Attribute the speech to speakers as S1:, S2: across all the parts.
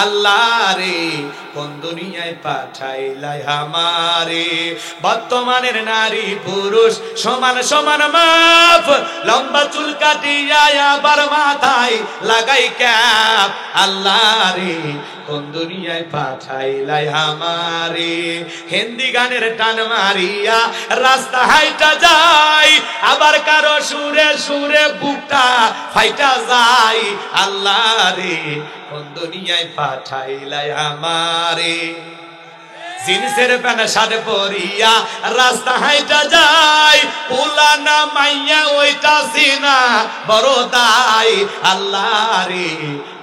S1: আল্লাহ রে কোন দুনিয়ায় পাঠাইলাই আমারে। বর্তমানের নারী পুরুষ সমান সমান মাপ, লম্বা চুল কাটিয়া আবার মাথায় লাগাই ক্যাপ। আল্লাহ রে কোন দুনিয়ায় পাঠাইলাই আমারে। হিন্দি গানের টান মারিয়া রাস্তা হাইটা যায়, আবার কারো সুরে সুরে বুকটা ফাইটা যায়। আল্লাহ রে কোন দুনিয়ায় পাঠাইলাই আমারে। জিন্সের প্যান্ট শার্ট পরিয়া রাস্তা হাইটা যায়, পুলানা মাইয়া ওইটা সিনা বড় দায়। আল্লাহ রে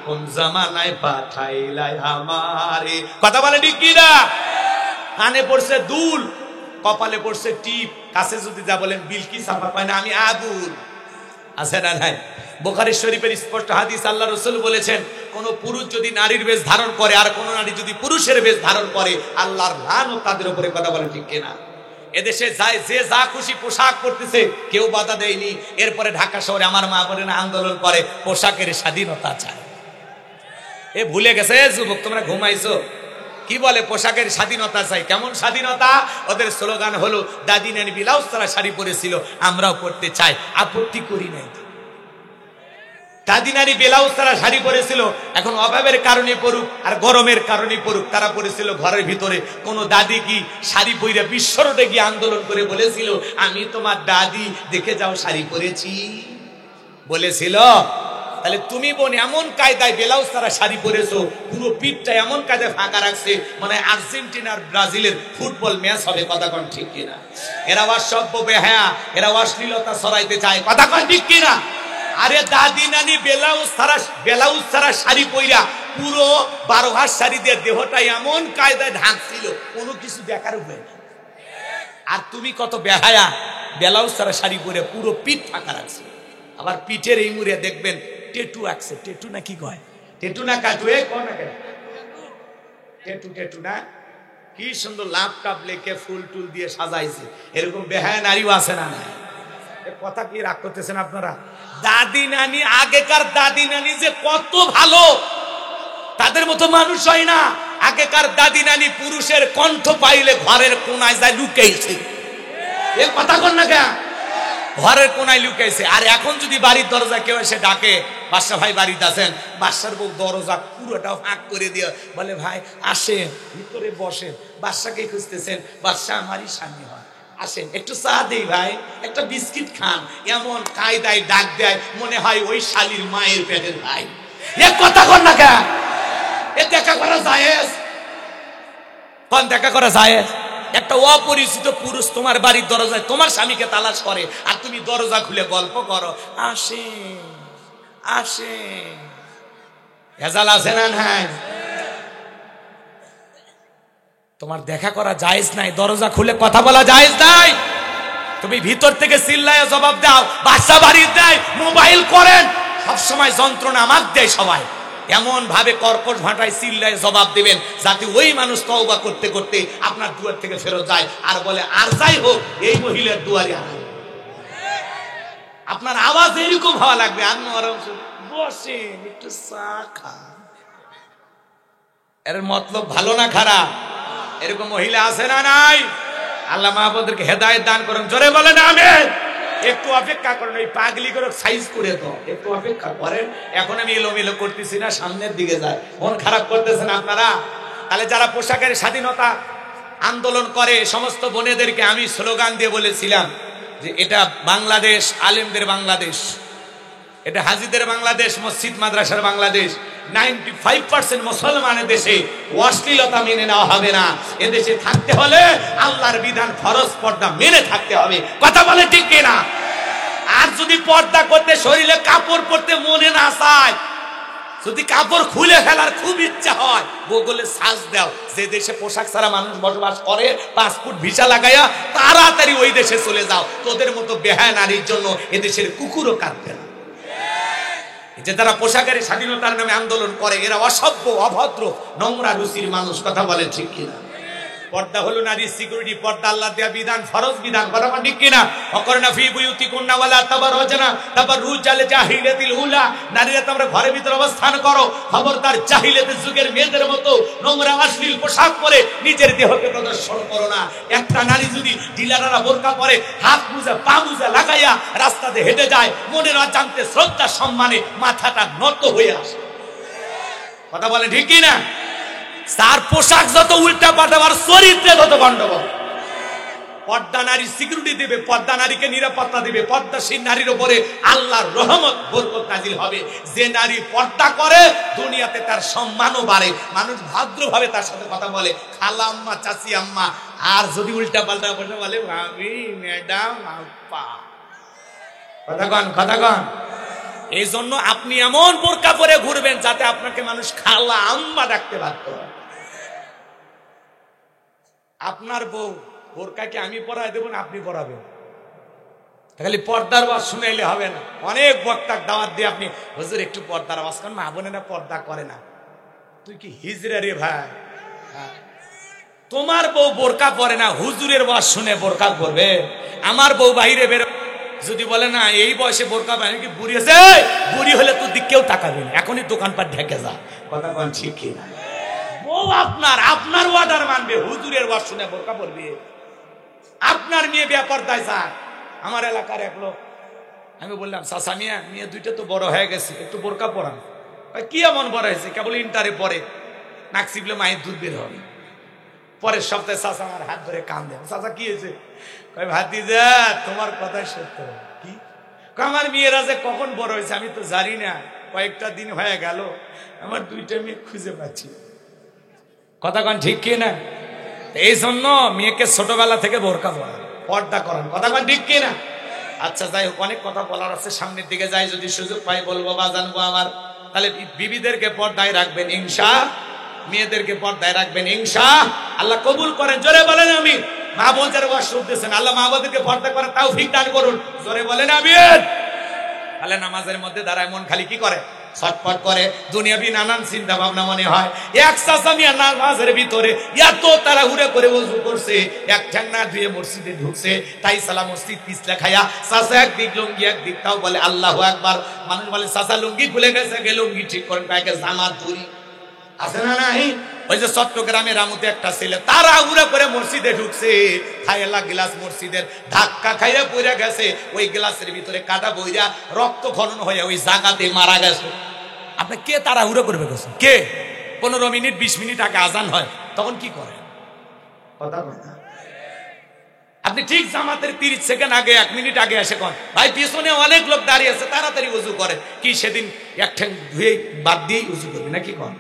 S1: কোন জামানায় পাঠাইলাই আমারে। কথা বলে ঠিক কিনা? কানে পড়ছে দুল, কপালে পড়ছে টিপ, কাছে যদি যা বলেন বিলকিস আপা পায় না আমি আগুন। আছে না নাই? বুখারী শরীফের স্পষ্ট হাদিস, আল্লাহ রাসূল বলেছেন কোন পুরুষ যদি নারীর বেশ ধারণ করে আর কোন নারী যদি পুরুষের বেশ ধারণ করে আল্লাহর লানত তাদের উপরে। কথা বলে ঠিক কিনা? এদেশে যায় যে যা খুশি পোশাক পরতেছে, কেউ বাধা দেয়নি। এরপরে ঢাকা শহরে আমার মা বোনেরা আন্দোলন করে পোশাকের স্বাধীনতা চায়। এ ভুলে গেছে যুবক, তোমরা ঘুমাইছো। কি বলে পোশাকের স্বাধীনতা চাই? কেমন স্বাধীনতা? ওদের স্লোগান হলো দাদি নানি ব্লাউজ ছাড়া শাড়ি পরেছিল, আমরাও পরতে চাই, আপত্তি করি নাই। দাদি নানি ব্লাউজ ছাড়া শাড়ি পরেছিল, এখন অভাবের কারণে পড়ুক আর গরমের কারণে পড়ুক, তারা পরেছিল ঘরের ভিতরে। কোন দাদি কি শাড়ি পরে বিশ্ব রোডে গিয়ে আন্দোলন করে বলেছিল আমি তোমার দাদি, দেখে যাও শাড়ি পরেছি? বলেছিল? তাহলে তুমি বোন এমন কায়দায় ব্লাউজ ছাড়া শাড়ি পরেছো, পুরো পিঠটা এমন কায়দায় ফাঁকা রাখছে মানে আর্জেন্টিনা আর ব্রাজিলের ফুটবল ম্যাচ হবে। কথা কোন ঠিক কিনা? এরা অসভ্য বেহায়া, এরা অশ্লীলতা ছড়াইতে চায়। কথা কোন ঠিক কিনা? আরে দাদি নানি ব্লাউজ ছাড়া শাড়ি পইরা পুরো 12 হাত শাড়ি দিয়ে দেহটা এমন কায়দায় ঢাকছিল, কোনো কিছু দেখার উপায় না। আর তুমি কত বেহায়া, ব্লাউজ ছাড়া শাড়ি পরে পুরো পিঠ ফাঁকা রাখছে। আবার পিঠের এই মুড়ে দেখবেন টেটু আঁকছে। টেটু না কি কয়? টেটু না কাটু? টেটু না? কি সুন্দর লাভ টাপ লেখে ফুল টুল দিয়ে সাজাইছে। এরকম বেহায়া নারীও আছে না? নাই? কথা কি রাগ করতেছেন আপনারা? দাদি নানি, আগেকার দাদি নানি যে কত ভালো, তাদের মতো মানুষ হয় না। আগেকার দাদি নানি পুরুষের কণ্ঠ পাইলে ঘরের কোনায় যায় লুকাইছে। এ কথা কন না কেন? ঘরের কোনায় লুকাইছে। আর এখন যদি বাড়ির দরজা কেউ এসে ডাকে বাদশা ভাই বাড়িতে আছেন, বাদশার বউ দরজা পুরোটা ফাঁক করে দিয়ে বলে ভাই আসেন, ভিতরে বসেন। বাদশাকে খুঁজতেছেন, বাদশা আমারই স্বামী হয়, আসেন একটু চা দেই ভাই, একটা বিস্কিট খান। এমন কায়দায় ডাক দেয় মনে হয় ওই শালীর মায়ের পেটের ভাই। এ কথা কর না কেন? এ দেখা করা জায়েজ? কোন দেখা করা জায়েজ? একটা অপরিচিত পুরুষ তোমার বাড়ির দরজায় তোমার স্বামীকে তালাশ করে আর তুমি দরজা খুলে গল্প করো আসেন আসেন। ভেজাল আছে না নাই? তোমার দেখা করা জায়েজ নাই, দরজা খুলে কথা বলা জায়েজ নাই। তুমি ভিতর থেকে চিল্লায় জবাব দাও, বাচ্চা বাড়ি দেয়, মোবাইল করেন, সবসময় যন্ত্রণা আমাকে দেয় সবাই। এমন ভাবে কর্কশ ভাষায় চিল্লায় জবাব দিবেন যাতে ওই মানুষ তওবা করতে করতে আপনার দুয়ার থেকে ফেরত যায় আর বলে আর যাই হোক এই মহিলার দুয়ারে আনা। আপনার আওয়াজ এরকম হওয়া লাগবে, বসেন একটু চা খান। এর মতলব ভালো না খারাপ? এরকম মহিলা আছে না নাই? আল্লাহ মাহবুবদেরকে হেদায়েত দান করুন। জোরে বলেন আমিন। একটু অপেক্ষা করেন, ওই পাগলি করে সাইজ করে তো একটু অপেক্ষা করেন। এখন আমি এলোমেলো করতেছি না, সামনের দিকে যায়। মন খারাপ করতেছেন আপনারা? তাহলে যারা পোশাকের স্বাধীনতা আন্দোলন করে সমস্ত বোনেদেরকে আমি স্লোগান দিয়ে বলেছিলাম যে এটা বাংলাদেশ, আলেমদের বাংলাদেশ, এটা হাজীদের বাংলাদেশ, মসজিদ মাদ্রাসার বাংলাদেশ। 95% মুসলমানের দেশে অশ্লীলতা মেনে নেওয়া হবে না। এদেশে থাকতে হলে আল্লাহর বিধান ফরজ পর্দা মেনে থাকতে হবে। কথা বলে ঠিক কিনা? আর যদি পর্দা করতে শরীরে কাপড় পরতে মনে না চায়, যদি কাপড় খুলে ফেলার খুব ইচ্ছা হয়, গুগলে সার্চ দাও যে দেশে পোশাক ছাড়া মানুষ বসবাস করে, পাসপোর্ট ভিসা লাগাইয়া তাড়াতাড়ি ওই দেশে চলে যাও। তোদের মতো বেহায়া নারীর জন্য এদেশের কুকুরও কাঁদবে না। যে তারা পোশাকের স্বাধীনতার নামে আন্দোলন করে এরা অসভ্য, অভদ্র, নোংরা রুচির মানুষ। কথা বলে ঠিক কিনা? পর্দা হলো নারীর সিকিউরিটি, পর্দা আল্লাহ দেয়া বিধান, ফরজ বিধান, কথা কোন ঠিক কিনা? অকরনা ফি বুয়ুতিকুন্না ওয়ালা তাবাররাজনা তাবাররুজাল জাহিলিয়াতিল উলা, নারীরা তোমরা ঘরের ভিতরে অবস্থান করো, খবরদার জাহিলিয়াতের যুগের মেয়েদের মতো নোংরা অশ্লীল পোশাক পরে নিজের দেহকে প্রদর্শন করো না। একটা নারী যদি ডিলাররা বোরকা পরে, হাত মুজা পা মুজা লাগাইয়া রাস্তাতে হেঁটে যায়, মনের অজান্তে শ্রদ্ধা সম্মানে মাথাটা নত হয়ে আসে, কথা বলেন ঠিক কিনা? তার পোশাক যত উল্টা পাল্টা, আর চরিত্রে যত গন্ডগোল। পর্দা নারী সিকিউরিটি দেবে, পর্দা নারীকে নিরাপত্তা দেবে, পর্দাশীল নারীর উপরে আল্লাহর রহমত বরকত নাজিল হবে। যে নারী পর্দা করে দুনিয়াতে তার সম্মানও বাড়ে, মানুষ ভদ্রভাবে তার সাথে কথা বলে, খালা আম্মা, চাচি আম্মা। আর যদি উল্টা পাল্টা বলে ভাবি, ম্যাডাম, আপা, কথা কন। এই জন্য আপনি এমন বোরকা পরে ঘুরবেন যাতে আপনাকে মানুষ খালা আম্মা ডাকতে বাধ্য হয়। আপনার বউ বোরকাকে আমি পরাই দেব না আপনি পরাবেন, খালি পর্দার আওয়াজ শুনাইলে হবে না। অনেক বক্তার দাওয়াত দিয়ে আপনি, হুজুর একটু পর্দার আওয়াজ করেন, মা বোনেরা পর্দা করে না। তুই কি হিজড়া রে ভাই? তোমার বউ বোরকা পরে না, হুজুরের আওয়াজ শুনে বোরকা পরবে? আমার বউ বাইরে বেরো, যদি বলে না এই বয়সে বোরকা পরে কি বুড়ি আছে, বুড়ি হলে তো দিক কেউ তাকাবে না, এখনই দোকানপাট ঢেকে যা, কথা বল ঠিক কিনা? বউ আপনার ওয়ার্ডার মানবে, হুজুরের ওয়াজ শুনে বোরকা পরবে? আপনার মেয়ে বেপরদায় যায়। আমার এলাকার এক লোক, আমি বললাম চাচা মেয়ে দুইটা তো বড় হয়ে গেছে, একটু বোরকা পরান। কি এমন বড় হয়েছে? কেবল ইন্টারে পরে, নাক চিপলে মায়ের দুধ বের হবে। পরের সপ্তাহে চাচা আমার হাত ধরে কান দেয়, চাচা কি হয়েছে? ভাতিজা তোমার কথাই সত্য। কি? আমার মেয়েরা যে কখন বড় হয়েছে আমি তো জানি না, কয়েকটা দিন হয়ে গেল আমার দুইটা মেয়ে খুঁজে পাচ্ছি, কথা কন ঠিক কি না? এই জন্য মেয়েকে ছোটবেলা থেকে বোরকা পরান, পর্দা করান, কথা কন ঠিক কি না? আচ্ছা যাই হোক, অনেক কথা বলার আছে, সামনের দিকে যাই, যদি সুযোগ পাই বলবো বা জানবো আমার। তাহলে বিবিদেরকে পর্দায় রাখবেন ইনশা, মেয়েদেরকে পর্দায় রাখবেন ইনশা আল্লাহ কবুল করেন। জোরে বলেন আমি। মা বোন যারা ওয়াজ শুনতেছেন, আল্লাহ মা বোনদেরকে পর্দা করার তৌফিক দান করুন। জোরে বলেন আমিন। তাহলে নামাজের মধ্যে দাঁড়ায় মন খালি কি করে? ছটফট করে, দুনিয়াবি নানান চিন্তা ভাবনা মনে হয়। এক চাচা মিয়া নামাজের ভিতরে এত তাড়াহুড়ো করে ওযু করছে, এক ঠ্যাং না ধুয়ে মসজিদে ঢুকছে, তাই সালা মসজিদ পিছলা খায়া চাচা একদিক লুঙ্গি একদিক, তাও বলে আল্লাহু আকবার। মানুষ বলে চাচা লুঙ্গি খুলে গেছে, গে লুঙ্গি ঠিক করেন, পায়ে জামা ধরি আছে না নাই? ওই যে চট্টগ্রামের রামুতে একটা ছেলে তাড়াহুড়ো করে মসজিদে ঢুকছে, খাইলা গ্লাস মসজিদের ধাক্কা খাইয়া পড়ে গেছে, ওই গ্লাসের ভিতরে কাটা বইরা রক্ত খনন হয়ে ওই জায়গাতে মারা গেছে। আপনি কে তাড়াহুড়ো করবে গেছে? কে? 15 মিনিট 20 মিনিট আগে আজান হয়, তখন কি করে? কথা বলে আপনি ঠিক জামাতের 30 সেকেন্ড আগে 1 মিনিট আগে এসে কোন ভাই পিছনে অনেক লোক দাঁড়িয়ে আছে, তাড়াতাড়ি ওযু করে। কি সেদিন এক ঠ্যাং ধুয়ে বাদ দিয়েই ওযু করবে নাকি? কোন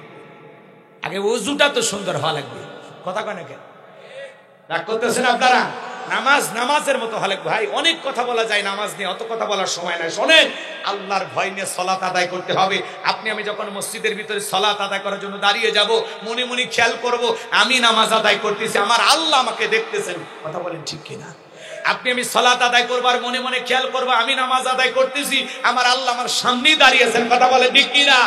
S1: আগে ওযুটা তো সুন্দর হওয়া লাগবে, কথা কয় না কেন? রাগ করতেছেন আপনারা? নামাজের মতো হলে ভাই অনেক কথা বলা যায় নামাজ নিয়ে, অত কথা বলার সময় নাই। শোনেন, আল্লাহর ভয় নিয়ে সালাত আদায় করতে হবে। আপনি আমি যখন মসজিদের ভিতরে সালাত আদায় করার জন্য দাঁড়িয়ে যাব, মনে মনে খেয়াল করব আমি নামাজ আদায় করতেছি, আমার আল্লাহ আমাকে দেখতেছেন, কথা বলেন ঠিক কিনা? আপনি আমি সালাত আদায় করব আর মনে মনে খেয়াল করব আমি নামাজ আদায় করতেছি, আমার আল্লাহ আমার সামনেই দাঁড়িয়েছেন, কথা বলেন ঠিক কিনা?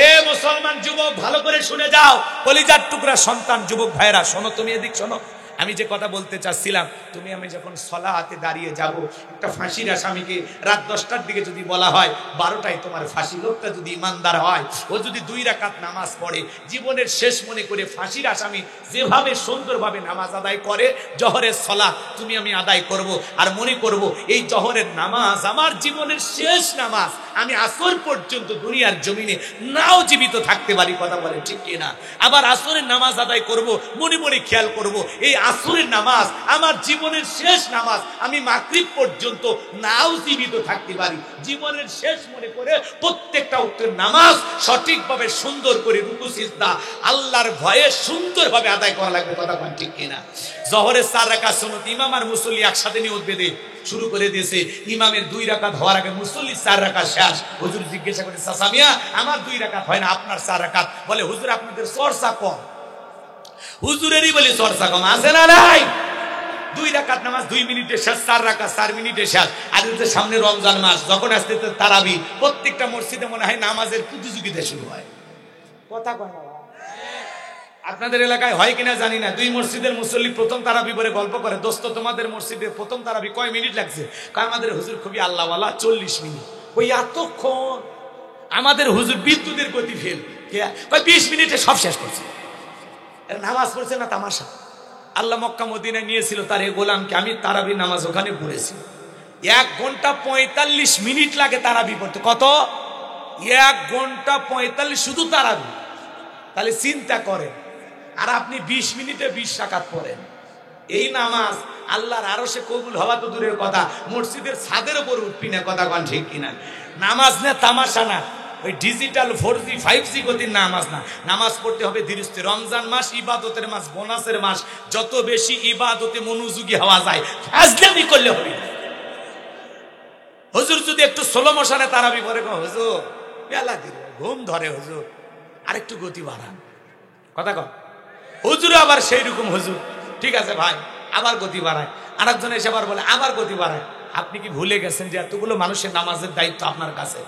S1: এ মুসলমান যুবক ভালো করে শুনে যাও, কলিজার টুকরা সন্তান যুবক ভাইরা শোনো, তুমি এদিক শোনো। আমি যে কথা বলতে চাচ্ছিলাম, তুমি আমি যখন সালাতে দাঁড়িয়ে যাব, একটা ফাঁসির আসামিকে রাত 10টার দিকে যদি বলা হয় 12টায় তোমার ফাঁসি, লোকটা যদি ইমানদার হয়, ও যদি 2 রাকাত নামাজ পড়ে, জীবনের শেষ মনে করে ফাঁসির আসামি যেভাবে সুন্দরভাবে নামাজ আদায় করে, জোহরের সালাত তুমি আমি আদায় করব, আর মনে করব এই জোহরের নামাজ আমার জীবনের শেষ নামাজ, আমি আসর পর্যন্ত দুনিয়ার জমিনে নাও জীবিত থাকতে পারি, কথা বলে ঠিক কিনা? আবার আসরের নামাজ আদায় করব, মনে মনে খেয়াল করব এই আসরের নামাজ আমার জীবনের শেষ নামাজ, আমি মাগরিব পর্যন্ত নাও জীবিত থাকতে পারি। জীবনের শেষ মনে করে প্রত্যেকটা ওয়াক্তের নামাজ সঠিকভাবে সুন্দর করে রুকু সিজদা আল্লাহর ভয়ে সুন্দরভাবে আদায় করা লাগবে, কথা বলেন ঠিক কিনা? জোহরের 4 রাকাত সুন্নাত ইমাম আর মুসল্লি একসাথে নিয়ত বেঁধে শুরু করে দিয়েছে। ইমামের 2 রাকাত হওয়ার আগে মুসল্লি 4 রাকাত শেষ। হুজুর জিজ্ঞাসা করে, চাচা মিয়া আমার 2 রাকাত হয় না, আপনার 4 রাকাত? বলে হুজুর আপনাদের চর্চা কম। হুজুরেরই বলি চর্চা কম, আছে না নাই? 2 রাকাত নামাজ 2 মিনিটে শেষ, 4 রাকাত 4 মিনিটে শেষ। আর এতে সামনে রমজান মাস, যখন আসতে তারাবি, প্রত্যেকটা মসজিদে মনে হয় নামাজের প্রতিযোগিতা শুরু হয়, কথা কয় না? আপনাদের এলাকায় হয় কিনা জানি না, দুই মসজিদের মুসল্লি প্রথম তারাবি পরে গল্প করে, দোস্ত তোমাদের মসজিদে প্রথম তারাবি কয় মিনিট লাগছে? আমাদের হুজুর খুবই আল্লাহওয়ালা, 40 মিনিট। ওই এতক্ষণ? আমাদের হুজুর বিদ্যুতের গতি ফেল, 20 মিনিটে সব শেষ করছে। নামাজ পড়ছে না তামাশা। আল্লাহ মক্কা মদিনায় নিয়েছিল তার এই গোলামকে, আমি তারাবি নামাজ ওখানে পড়েছি। 1 ঘন্টা 45 মিনিট লাগে তারাবি পড়তে। কত? 1 ঘন্টা 45 শুধু তারাবি। তাহলে চিন্তা করেন, আর আপনি 20 মিনিটে 20 রাকাত পড়েন। এই নামাজ আল্লাহর আরশে কবুল হওয়া তো দূরের কথা, মসজিদের ছাদের উপর উঠবি না। কথা কন ঠিক কিনা? নামাজ না তামাশা না, ওই ডিজিটাল 4G 5G গতির নামাজ না। নামাজ পড়তে হবে ধীরে স্থির। রমজান মাস ইবাদতের মাস, বোনাসের মাস। যত বেশি ইবাদতে মনোযোগী হওয়া যায়, ফাজলামি করলে হবে না। হুজুর যদি একটু স্লো মোশনে তারাবি পড়ে, হুজুর বেলা দিল, ঘুম ধরে, হুজুর আরেকটু গতি বাড়ান। কথা কন। হুজুর আবার সেই রকম, হুজুর ঠিক আছে ভাই, আবার গতি বাড়ায়। আরেকজন এসে আবার বলে আবার গতি বাড়ায়। আপনি কি ভুলে গেছেন যে এতগুলো মানুষের নামাজের দায়িত্ব আপনার কাছে?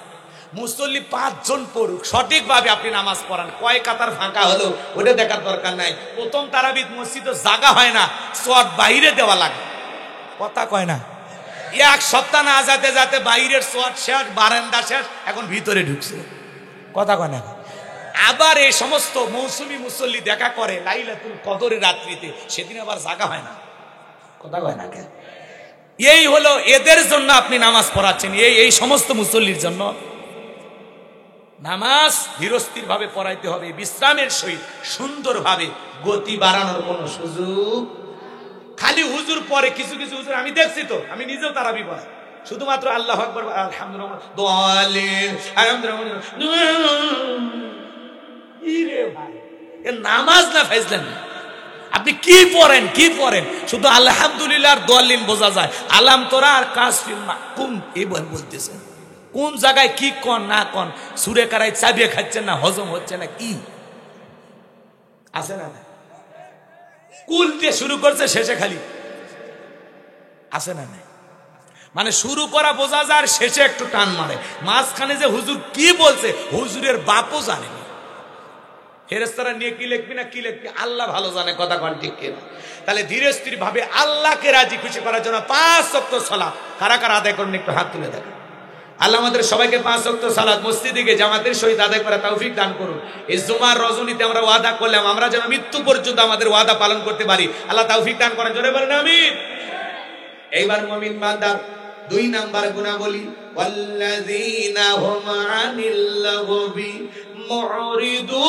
S1: মুসল্লি 5 জন পড়ুক, সঠিকভাবে আপনি নামাজ পড়ান। কয় কাতার ফাঁকা হলো ওটা দেখার দরকার নাই। প্রথম তারাবির মসজিদে জায়গা হয় না, চট বাইরে দেওয়া লাগে। কথা কয় না? 1 সপ্তাহ না যেতে যেতে বাইরের চট শেষ, বারান্দা শেষ, এখন ভিতরে ঢুকছে। কথা কয় না? আবার এই সমস্ত মৌসুমী মুসল্লি দেখা করে লাইলাতুল কদরের রাত্রিতে, সেদিন আবার জাগা হয় না। কথা কয় না কেন? এই হলো এদের জন্য আপনি নামাজ পড়াচ্ছেন, এই সমস্ত মুসল্লির জন্য। নামাজ ধীরস্থির ভাবে পড়াইতে হবে, বিশ্রামের সহিত, সুন্দরভাবে। গতি বাড়ানোর কোন সুযোগ। খালি হুজুর পরে কিছু কিছু হুজুর আমি দেখছি তো, আমি নিজেও তারাবি পড়াই, শুধুমাত্র আল্লাহু আকবার, আলহামদুলিল্লাহ, দোয়ালিন, আলহামদুলিল্লাহ। নামাজ না ফাইজলামি। আপনি কি পড়েন, কি পড়েন? শুধু আলহামদুলিল্লাহ আর দোয়ালিন বোঝা যায়। আলাম তোরা আর কাজ কোন এই বলতেছেন, কোন জায়গায় কি কন না কন, সুরে কারাই চাবিয়ে খাচ্ছেন না, হজম হচ্ছে না, কি আছে না? কুল দিয়ে শুরু করছে, শেষে খালি আছে না? মানে শুরু করা বোঝা যায়, আর শেষে একটু টান মারে। মাঝখানে যে হুজুর কি বলছে, হুজুরের বাপও জানে না। ফেরেশতারা নিয়ে কি লিখবি না কি লিখবি আল্লাহ ভালো জানে। কথা কন ঠিক কিনা? তাহলে ধীরে স্থির ভাবে আল্লাহকে রাজি খুশি করার জন্য 5 ওয়াক্ত সালাত কারা কারা আদায় করুন, একটু হাত তুলে দেখেন। আল্লাহ আমাদের সবাইকে 5 ওয়াক্ত সালাত মসজিদে গিয়ে জামাতের সহিত আদায় করা তৌফিক দান করুন। এই জুমার রজনীতে আমরা ওয়াদা করলাম, আমরা যেন মৃত্যু পর্যন্ত আমাদের ওয়াদা পালন করতে পারি। আল্লাহ তৌফিক দান করেন, জোরে বলেন আমিন। এইবার মুমিন বান্দা 2 নাম্বার গুনাহবলী, ওয়াল্লাযীনা হুম আনিল লাগবি মুরিদুন।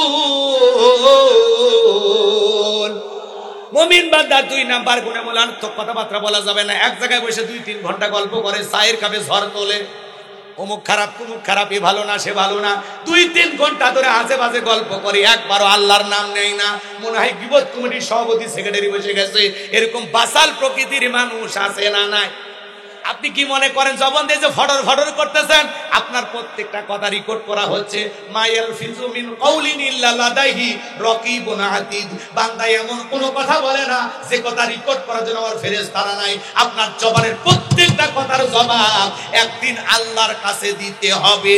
S1: মুমিন বান্দা 2 নাম্বার গুনাহবলী, তো কথাবার্তা বলা যাবে না। এক জায়গায় বসে 2-3 ঘন্টা গল্প করে, চায়ের কাপে ঝড় তোলে, অমুক খারাপ তমুক খারাপ, এ ভালো না সে ভালো না, 2-3 ঘন্টা ধরে আজে বাজে গল্প করে, একবারও আল্লাহর নাম নেই না। মনে হয় গীবত কমিটির সভাপতি সেক্রেটারি বসে গেছে। এরকম বাসাল প্রকৃতির মানুষ আছে না? নাই। আপনি কি মনে করেন জবান দিয়ে যে ফটর ফটর করতেছেন? আপনার প্রত্যেকটা কথা রেকর্ড করা হচ্ছে। মায়াল ফিজু মিন কাউলিন ইল্লা লাদাইহি রাকিবুন আতীদ। বান্দা এমন কোন কথা বলে না যে কথা রেকর্ড করার জন্য আমার ফেরেশতারা নাই। আপনার জবানের প্রত্যেকটা কথার জবাব একদিন আল্লাহর কাছে দিতে হবে।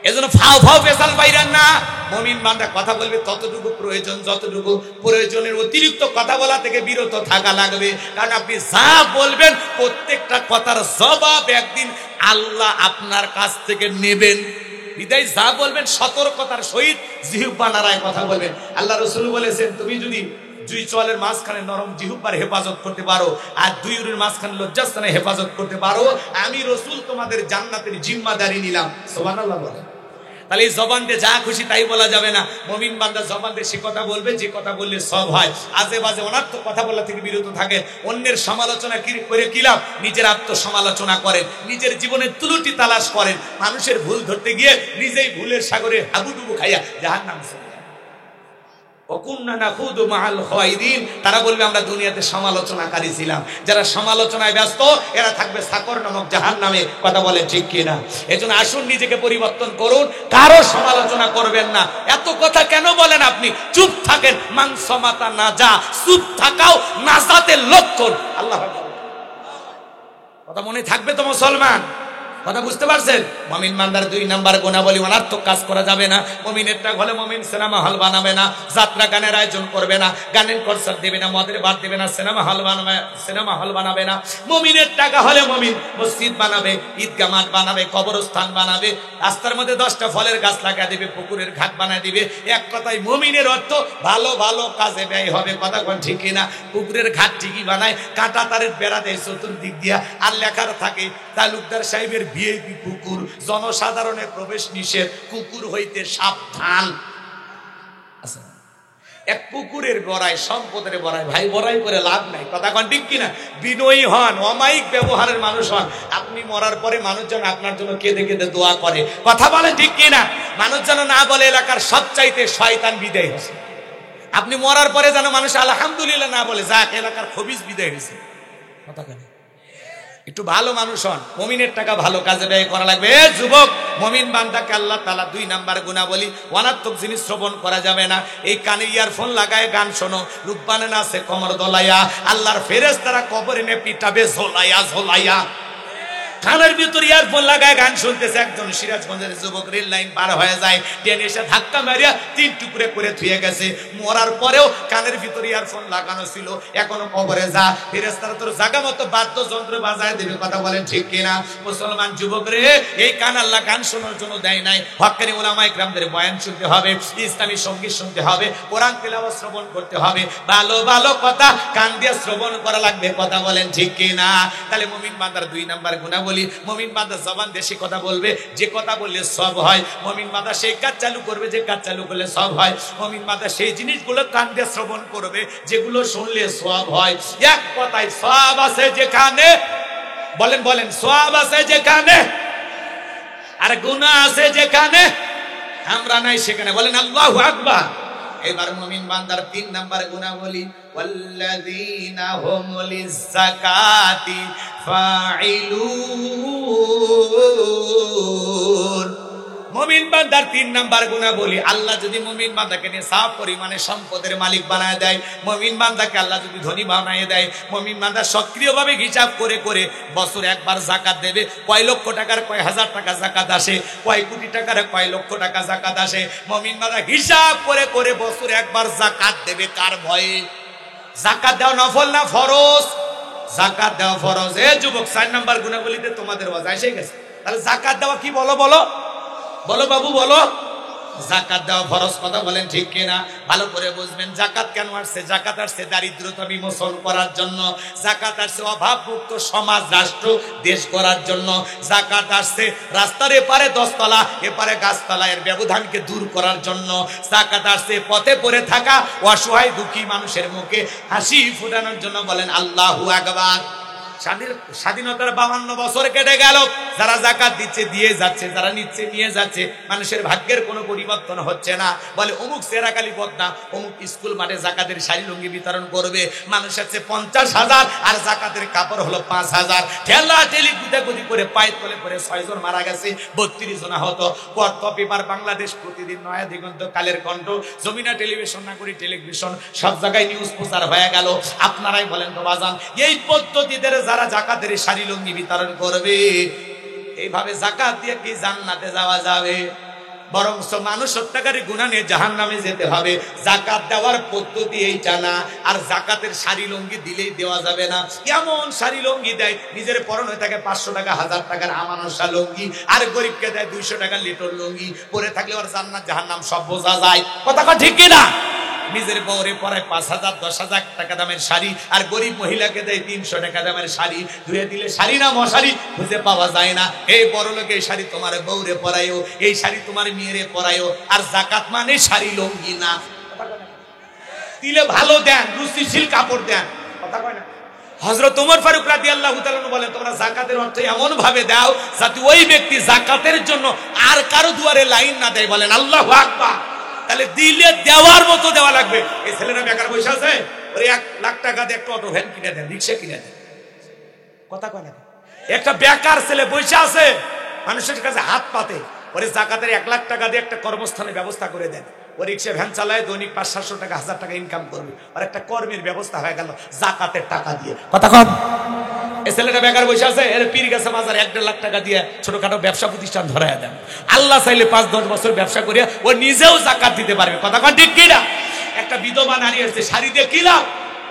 S1: এজন্য ফাও ফাও পেশাল বাইরান না। মুমিন বান্দা কথা বলবে ততটুকু প্রয়োজন, যতটুকু প্রয়োজনের অতিরিক্ত কথা বলা থেকে বিরত থাকা লাগবে। কারণ আপনি যা বলবেন প্রত্যেকটা কথার জবাব একদিন আল্লাহ আপনার কাছ থেকে নেবেন। বিদায় যা বলবেন সতর্কতার সহিত জিহ্বা নাড়ায় কথা বলবেন। আল্লাহ রাসূল বলেছেন, তুমি যদি 2 চোয়ালের মাঝখানে নরম জিহ্বার হেফাজত করতে পারো, আর 2 উরুর মাঝখানে লজ্জাস্থানে হেফাজত করতে পারো, আমি রাসূল তোমাদের জান্নাতের জিম্মাদারি নিলাম। সুবহানাল্লাহ বলেন। তাহলে এই জবান দিয়ে যা খুশি তাই বলা যাবে না। মুমিন বান্দা জবান দিয়ে সে কথা বলবে যে কথা বললে সব হয়। আজে বাজে অনর্থক কথা বলা থেকে বিরত থাকে। অন্যের সমালোচনা করে কি লাভ? নিজের আত্মসমালোচনা করেন, নিজের জীবনের ত্রুটি তালাশ করেন। মানুষের ভুল ধরতে গিয়ে নিজেই ভুলের সাগরে হাবুডুবু খাইয়া জাহান্নাম চলে যায়। ওয়াকুন্না নাখুদু মাআল খায়রিন। তারা বলবে আমরা দুনিয়াতে সমালোচনাকারী ছিলাম। যারা সমালোচনায় ব্যস্ত এরা থাকবে সাকর নামক জাহান্নামে। কথা বলেন ঠিক কিনা? এজন্য আসুন নিজেকে পরিবর্তন করুন, কারো সমালোচনা করবেন না। এত কথা কেন বলেন আপনি? চুপ থাকেন। মান সমাতা নাজা, চুপ থাকাও নাজাতের লক্ষণ। আল্লাহ কথা মনে থাকবে তো মুসলমান? কথা বুঝতে পারছেন? মুমিন বান্দার 2 নাম্বার গুণাবলী, অনার্থক কাজ করা যাবে না। মুমিনের টাকা হলে মুমিন সিনেমা হল বানাবে না, যাত্রা গানের আয়োজন করবে না, গানের কনসার্ট দেবে না, মদের বার দেবে না, সিনেমা হল বানাবে না। মুমিনের টাকা হলে মুমিন মসজিদ বানাবে, ঈদগাহ মাঠ বানাবে, কবরস্থান বানাবে, রাস্তার মধ্যে 10টা ফলের গাছ লাগা দিবে, পুকুরের ঘাট বানায় দিবে। এক কথায় মুমিনের অর্থ ভালো ভালো কাজে ব্যয় হবে। কথা কোন ঠিক কিনা? পুকুরের ঘাট ঠিকই বানায়, কাঁটা তারের বেড়া দেয় চতুর্দিক দিয়া, আর লেখার থাকে তালুকদার সাহেবের ভিআইপি পুকুর, জনসাধারণের প্রবেশ নিষেধ, কুকুর হইতে সাবধান। এক পুকুরের বড়াই সম্পদের বড়াই, ভাই বড়াই করে লাভ নাই। কথা কোন ঠিক কিনা? বিনয়ী হন, অমায়িক ব্যবহারের মানুষ হন। আপনি মরার পরে মানুষজন আপনার জন্য কেঁদে কেঁদে দোয়া করে। কথা বলেন ঠিক কিনা? মানুষ যেন না বলে এলাকার সবচাইতে শয়তান বিদায় হয়েছে। আপনি মরার পরে যেন মানুষ আলহামদুলিল্লাহ না বলে যাক এলাকার খবিস বিদায় হয়েছে। কথা কেন? একটু ভালো মানুষ হন। মুমিনের টাকা ভালো কাজে ব্যয় করা লাগবে। যুবক, মুমিন বান্দাকে আল্লাহ তাআলা 2 নাম্বার গুণাবলী, অনার্থক জিনিস শ্রবণ করা যাবে না। এই কানে ইয়ারফোন লাগায় গান শোনো, রূপবানে নাচে কমর দোলাইয়া, আল্লাহর ফেরেশতারা কবরে নে পিটাবে ঝোলাইয়া ঝোলাইয়া। কানের ভিতর ইয়ারফোন লাগায় গান শুনতেছে একজন সিরাজগঞ্জের যুবক, রেল লাইন পার হয়ে যায়, ট্রেন এসে ধাক্কা মারিয়া 3 টুকরে করে থুয়ে গেছে। মরার পরেও কানের ভিতর ইয়ারফোন লাগানো ছিল, এখনো কবরে যা, ফেরেশতারা তোর জায়গা মতো বাদ্যযন্ত্র বাজায় দেবে। কথা বলেন ঠিক কিনা? মুসলমান যুবক রে, এই কান আল্লাহ গান শোনার জন্য দেয় নাই। হক্কানি উলামায়ে কেরামদের বয়ান শুনতে হবে, ইসলামী সঙ্গীত শুনতে হবে, কোরআন তেলাওয়াত শ্রবণ করতে হবে, ভালো ভালো কথা কান দিয়ে শ্রবণ করা লাগবে। কথা বলেন ঠিক কিনা? তাহলে মুমিন বান্দার 2 নাম্বার গুণাবলী, মুমিন বান্দা জবান দেশে কথা বলবে, যে কথা বললে সব হয়। মুমিন বান্দা সেই কাজ চালু করবে, যে কাজ চালু করলে সব হয়। মুমিন বান্দা সেই জিনিসগুলো কান দিয়ে শ্রবণ করবে, যেগুলো শুনলে সব হয়। এক কথায় সব আছে যেখানে, বলেন বলেন, সব আছে যেখানে আর গুনাহ আছে যেখানে আমরা নাই সেখানে। বলেন আল্লাহু আকবার। এবার মুমিন বান্দার 3 নাম্বার গুণাবলী, ওয়াল্লাযীনা হুম লিয-যাকাতি ফাইলুন। মুমিন বান্দার 3 নাম্বার গুণাবলী, আল্লাহ যদি মুমিন বান্দাকে নিসাব পরিমাণে সম্পদের মালিক বানায় দেয়, মুমিন বান্দাকে আল্লাহ যদি ধনী বানায় দেয়, মুমিন বান্দা সক্রিয়ভাবে হিসাব করে করে বছরে একবার যাকাত দেবে। কয় লক্ষ টাকার কয় হাজার টাকা যাকাত আসে, কয় কোটি টাকার কয় লক্ষ টাকা যাকাত আসে, মুমিন বান্দা হিসাব করে করে বছরে একবার যাকাত দেবে। কার ভয়ে? যাকাত দেওয়া নফল না ফরজ? যাকাত দেওয়া ফরজ। এ যুবক, 4 নাম্বার গুণাবলীতে তোমাদের ওয়াজ এসে গেছে। তাহলে যাকাত দেওয়া কি? বলো বলো বলো বাবু বলো। যাকাত দেওয়া ফরজ। কথা বলেন ঠিক কিনা? ভালো করে বুঝবেন। যাকাত কেন আসছে? যাকাত আসছে দারিদ্রতা বিমোচন করার জন্য, যাকাত আসছে অভাবমুক্ত সমাজ রাষ্ট্র দেশ করার জন্য, যাকাত আসছে রাস্তার এপারে 10 তলা এপারে গাছতলা এর ব্যবধানকে দূর করার জন্য, যাকাত আসছে পথে পড়ে থাকা অসহায় দুঃখী মানুষের মুখে হাসি ফোটানোর জন্য। বলেন আল্লাহু আকবার। স্বাধীনতার 52 বছর কেটে গেল, যারা যাকাত দিচ্ছে দিয়ে যাচ্ছে, যারা নিচ্ছে নিয়ে যাচ্ছে, মানুষের ভাগ্যের কোনো পরিবর্তন হচ্ছে না। বলে অমুক সেরাকালী বদনা অমুক স্কুল মাঠে যাকাতের শাড়ি লুঙ্গি বিতরণ করবে, মানুষ আছে 50,000 আর যাকাতের কাপড় হলো 5,000। ঠেলা ঠেলি গুদাগুদি করে পায়ের তলে পড়ে 6 জন মারা গেছে, 32 জন আহত। কর্ত পেপার বাংলাদেশ প্রতিদিন, নয়া দিগন্ত, কালের কণ্ঠ, যমুনা টেলিভিশন, নাগরিক টেলিভিশন, সব জায়গায় নিউজ প্রচার হয়ে গেল। আপনারাই বলেন তো বাজান, এই পদ্ধতিতে যারা যাকাতের শাড়ি লুঙ্গি বিতরণ করবে, এইভাবে যাকাত দিয়ে কি জান্নাতে যাওয়া যাবে? বরং মানুষ হত্যাকারী গুনাহ নিয়ে জাহান্নামে যেতে হবে। যাকাত দেওয়ার পদ্ধতি এইটা না। আর যাকাতের শাড়ি লুঙ্গি দিলেই দেওয়া যাবে না। এমন শাড়ি লুঙ্গি দেয়, নিজের পরন হয়ে থাকে 500 টাকা 1000 টাকার আমানসা লুঙ্গি, আর গরিবকে দেয় 200 টাকার লিটর লুঙ্গি। পরে থাকলে ওর জান্নাত জাহান্নাম সব বোঝা যায়। কথা কথা ঠিক কিনা? নিজের বউরে পরায় 5,000 10,000 টাকা দামের শাড়ি, আর গরিব মহিলাকে দেয় 300 টাকা দামের শাড়ি। ধুয়ে দিলে শাড়ি না মশারি খুঁজে পাওয়া যায় না। এই বড় লোক এই শাড়ি তোমার বউরে পরায়ও, এই শাড়ি তোমার মেয়েরে পরায়ও। আর যাকাত মানে শাড়ি লুঙ্গি না। দিলে ভালো দেন, রুচিশীল কাপড় দেন। কথা কয় না? হযরত ওমর ফারুক রাদিয়াল্লাহু তাআলা বলেন, তোমরা যাকাতের অর্থ এমন ভাবে দাও যাতে ওই ব্যক্তি যাকাতের জন্য আর কারো দুয়ারে লাইন না দেয়। বলেন আল্লাহু আকবার। তাহলে দিলে দেওয়ার মতো দেওয়া লাগবে। এই ছেলেরা বেকার বসে আছে, ওরে 1 লাখ টাকা দিয়ে একটা অটো ভ্যান কিনে দেন, রিক্সা কিনে দেন। কথা কয় না? একটা বেকার ছেলে বসে আছে, মানুষের কাছে হাত পাতে, ওরে যাকাতের 1 লাখ টাকা দিয়ে একটা কর্মস্থানের ব্যবস্থা করে দেন। ও রিক্সা ভ্যান চালায়, দৈনিক 500-700 টাকা 1000 টাকা ইনকাম করবে, আর একটা কর্মের ব্যবস্থা হয়ে গেল যাকাতের টাকা দিয়ে। কথা কন? এই ছেলেটা বেকার বসে আছে, এর পীর গেছে বাজারে 1-1.5 লাখ টাকা দিয়ে ছোটখাটো ব্যবসা প্রতিষ্ঠান ধরায় দেন। আল্লাহ চাইলে 5-10 বছর ব্যবসা করে ও নিজেও জাকাত দিতে পারবে। কথা কন ঠিক কিনা? একটা বিধবা নারী আসছে, শাড়ি দিয়ে কি লাভ?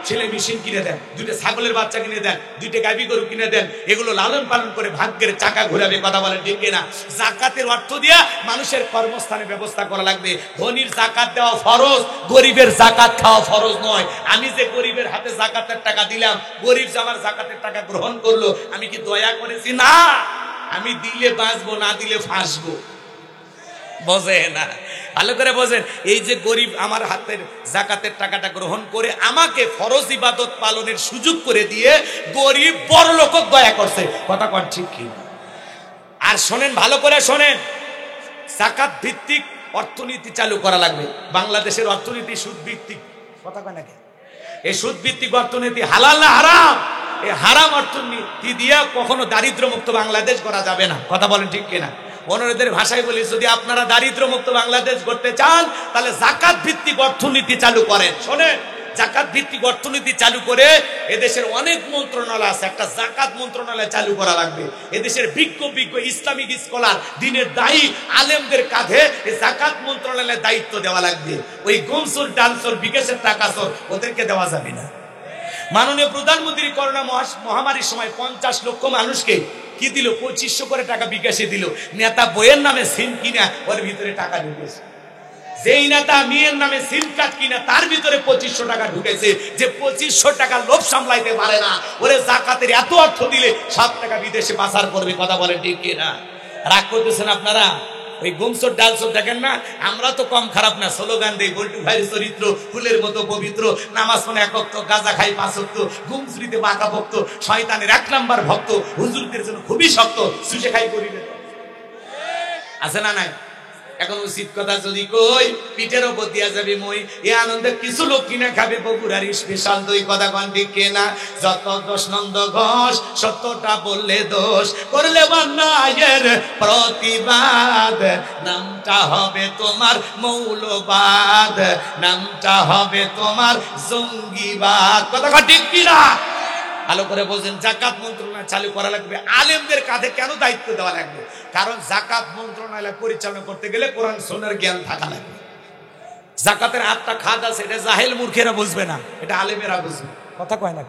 S1: ছেলে মেশিন কিনে দেন, 2টা ছাগলের বাচ্চা কিনে দেন, 2টা গাভী গরু কিনে দেন, এগুলো লালন পালন করে ভাগ্যের চাকা ঘোরাবে। কথা বলেন ঠিক কিনা? জাকাতের অর্থ দিয়া মানুষের কর্মস্থানের ব্যবস্থা করা লাগবে। ধনীর জাকাত দেওয়া ফরজ, গরিবের জাকাত খাওয়া ফরজ নয়। আমি যে গরিবের হাতে জাকাতের টাকা দিলাম, গরিব যে আমার জাকাতের টাকা গ্রহণ করলো, আমি কি দয়া করেছি? না, আমি দিলে বাঁচবো, না দিলে ফাঁসবো। বোঝে না, ভালো করে বোঝেন। এই যে গরিব আমার হাতের জাকাতের টাকাটা গ্রহণ করে আমাকে ফরজ ইবাদত পালনের সুযোগ করে দিয়ে গরিব বড় লোক দয়া করছে। কথা কন ঠিক কি? আর শোনেন, ভালো করে শোনেন, জাকাত ভিত্তিক অর্থনীতি চালু করা লাগবে। বাংলাদেশের অর্থনীতি সুদ ভিত্তিক। কথা কয় নাকি? এই সুদ ভিত্তিক অর্থনীতি হালাল না হারাম? এই হারাম অর্থনীতি দিয়া কখনো দারিদ্র মুক্ত বাংলাদেশ করা যাবে না। কথা বলেন ঠিক কিনা? অনুরোধের ভাষায় বলি, যদি আপনারা দারিদ্র মুক্ত বাংলাদেশ করতে চান তাহলে জাকাত ভিত্তিক অর্থনীতি চালু করেন। শোনেন, জাকাত ভিত্তিক অর্থনীতি চালু করে এদেশের অনেক মন্ত্রণালয় আছে, একটা জাকাত মন্ত্রণালয় চালু করা লাগবে। এদেশের বিজ্ঞ ইসলামিক স্কলার, দিনের দায়ী আলেমদের কাঁধে এই জাকাত মন্ত্রণালয়ের দায়িত্ব দেওয়া লাগবে। ওই গমসুর ডালসুর বিকাশের টাকা সর ওদেরকে দেওয়া যাবে না। মাননীয় প্রধানমন্ত্রী করোনা মহামারীর সময় 50 লক্ষ মানুষকে কি দিল? 2500 করে টাকা বিকাশে দিল। নেতা বইয়ের নামে সিম কিনা ওর ভিতরে টাকা ঢুকেছে। যেই নেতা মেয়ের নামে সিম কার্ড কিনা তার ভিতরে 2500 টাকা ঢুকেছে। যে 2500 টাকা লোভ সামলাইতে পারে না, ওরে জাকাতের এত অর্থ দিলে 7 টাকা বিদেশে পাচার করবে। কথা বলেন ঠিক কিনা? রাগ করতেছেন আপনারা? ওই গুমসর ডালসর দেখেন না, আমরা তো কম খারাপ না। স্লোগান দেই, বল্টু ভাইয়ের চরিত্র ফুলের মতো পবিত্র, নামাজ পড়ে 1 ওয়াক্ত, গাঁজা খাই 5 ওয়াক্ত, গুমসুরিতে বাঁকা ভক্ত, শয়তানের 1 নাম্বার ভক্ত, হুজুরদের জন্য খুবই শক্ত, সুশে খাই করিবে। আছে না নাই? এখন উচিত কথা যদি কই, পিঠের ওপর দিয়া যাবে মই। এ আনন্দে কিছু লোক কিনা খাবে বগুড়ার স্পেশাল দই। কথা কন ঠিক কিনা? যত দোষ নন্দ ঘোষ, সত্যটা বললে দোষ, করলে বান্নায়ের প্রতিবাদ, নামটা হবে তোমার মৌলবাদ, নামটা হবে তোমার জঙ্গিবাদ। কথা কন ঠিক কিনা? ভালো করে বলছেন। জাকাত মন্ত্রণালয় চালু করা লাগবে। আলেমদের কাঁধে কেন দায়িত্ব দেওয়া লাগবে? কারণ জাকাত মন্ত্রণালয় পরিচালনা করতে গেলে কোরআন সুন্নাহর জ্ঞান থাকা লাগবে। জাকাতের 8টা খাত আছে, এটা জাহেল মূর্খেরা বুঝবে না, এটা আলেমেরা বুঝবে। কথা কয় না?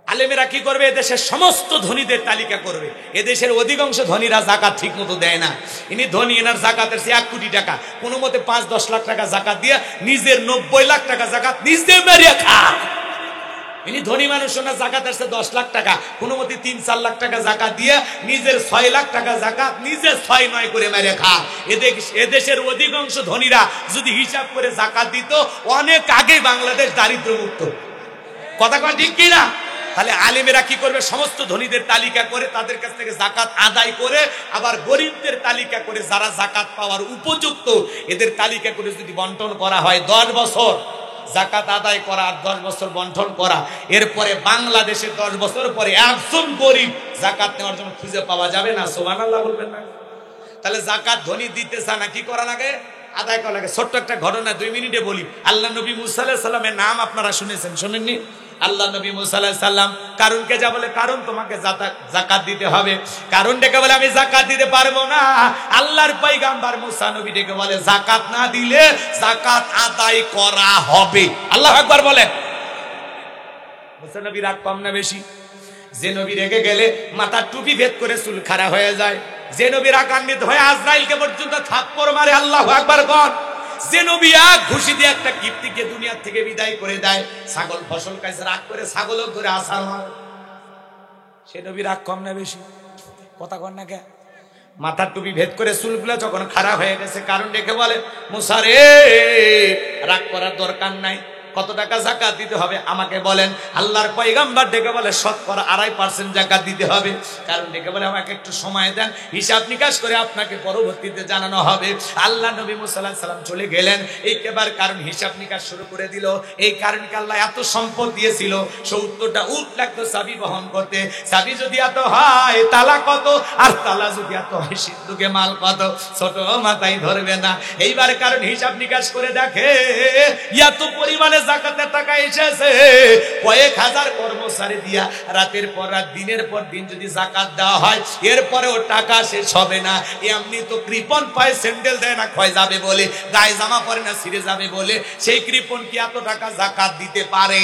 S1: আলেমেরা কি করবে? এদেশের সমস্ত ধনীদের তালিকা করবে। এদেশের অধিকাংশ ধনীরা জাকাত ঠিক মতো দেয় না। ইনি ধনী, এনার জাকাতের 1 কোটি টাকা, কোনো মতে 5-10 লাখ টাকা জাকাত দিয়ে নিজের 90 লাখ টাকা জাকাত নিজে মেরে খায়। ইনি ধনী মানুষ না, জাকাত আসছে 10 লাখ টাকা, কোনো মতে 3-4 লাখ টাকা জাকাত দিয়ে নিজের 6 লাখ টাকা জাকাত নিজে 6-9 করে মেরে খা। এদেশের অধিকাংশ ধনীরা যদি হিসাব করে জাকাত দিত, অনেক আগে বাংলাদেশ দারিদ্র মুক্ত। কথা কয় ঠিক কিনা? তাহলে আলেমেরা কি করবে? সমস্ত ধনীদের তালিকা করে তাদের কাছ থেকে জাকাত আদায় করে, আবার গরিবদের তালিকা করে যারা জাকাত পাওয়ার উপযুক্ত এদের তালিকা করে যদি বন্টন করা হয়, 10 বছর জাকাত আদায় করা আর 10 বছর বন্টন করা, এরপরে বাংলাদেশে 10 বছর পরে একজন গরিব জাকাত নেওয়ার জন্য খুঁজে পাওয়া যাবে না। সুবহানাল্লাহ বলবেন না? তাহলে জাকাত ধনী দিতে চা না, কি করা লাগে? আদায় করা লাগে। ছোট্ট একটা ঘটনা 2 মিনিটে বলি। আল্লাহ নবী মুসা আলাইহিস সালামের নাম আপনারা শুনেছেন, শোনেননি? আল্লাহ নবী মুসা আলাইহিস সালাম কারুনকে যা বলে, কারুন তোমাকে যাকাত দিতে হবে। কারুন ডেকে বলে আমি যাকাত দিতে পারবো না। আল্লাহর পয়গম্বর মুসা নবী ডেকে বলে যাকাত না দিলে যাকাত আদায় করা হবে। আল্লাহু আকবার বলে। মুসা নবী রাগ কম না বেশি? যে নবী রেগে গেলে মাথার টুপি ভেদ করে চুল খাড়া হয়ে যায়, যে নবী রাগান্বিত হয়ে আজরাইলকে পর্যন্ত থাপ্পড় মারে। আল্লাহু আকবার কর। যে নবী এক ঘুষি দিয়ে একটা কিপ্তিকে দুনিয়া থেকে বিদায় করে দেয়, ছাগল ফসল খাইছে রাগ করে ছাগলও ধরে আসার মারে, সে নবী রাগ কম না বেশি? কথা কন না কে? মাথার টুপি ভেদ করে চুলগুলো যখন খাড়া হয়ে গেছে, কারণ ডেকে বলে মুসা রে, রাগ করার দরকার নাই, কত টাকা যাকাত দিতে হবে আমাকে বলেন। আল্লাহর পয়গম্বর ডেকে বলে শতকরা 2.5% যাকাত দিতে হবে। কারণ ডেকে বলে আমাকে একটু সময় দেন, হিসাব নিকাশ করে আপনাকে পরবর্তীতে জানানো হবে। আল্লাহ নবী মুসা আলাইহিস সালাম চলে গেলেন। এইবার কারণ হিসাব নিকাশ শুরু করে দিল। এই কারণকে আল্লাহ এত সম্পদ দিয়েছিল, 70টা উট লাগতো চাবি বহন করতে। চাবি যদি এত হয় তালা কত, আর তালা যদি এত হয় সিন্ধুকে মাল কত, ছোট মাথায় ধরবে না। এইবার কারণ হিসাব নিকাশ করে দেখে এত পরিমাণে যাকাতের টাকা এসেছে, কয়েক হাজার কর্মচারী দিয়া রাতের পর রাত দিনের পর দিন যদি যাকাত দেওয়া হয়, এরপরেও টাকা শেষ হবে না। এমনি তো কৃপণ পায় স্যান্ডেল দেয় না ক্ষয় যাবে বলে, গায়ে জামা পরে না ছিঁড়ে যাবে বলে, সেই কৃপণ কি এত টাকা যাকাত দিতে পারে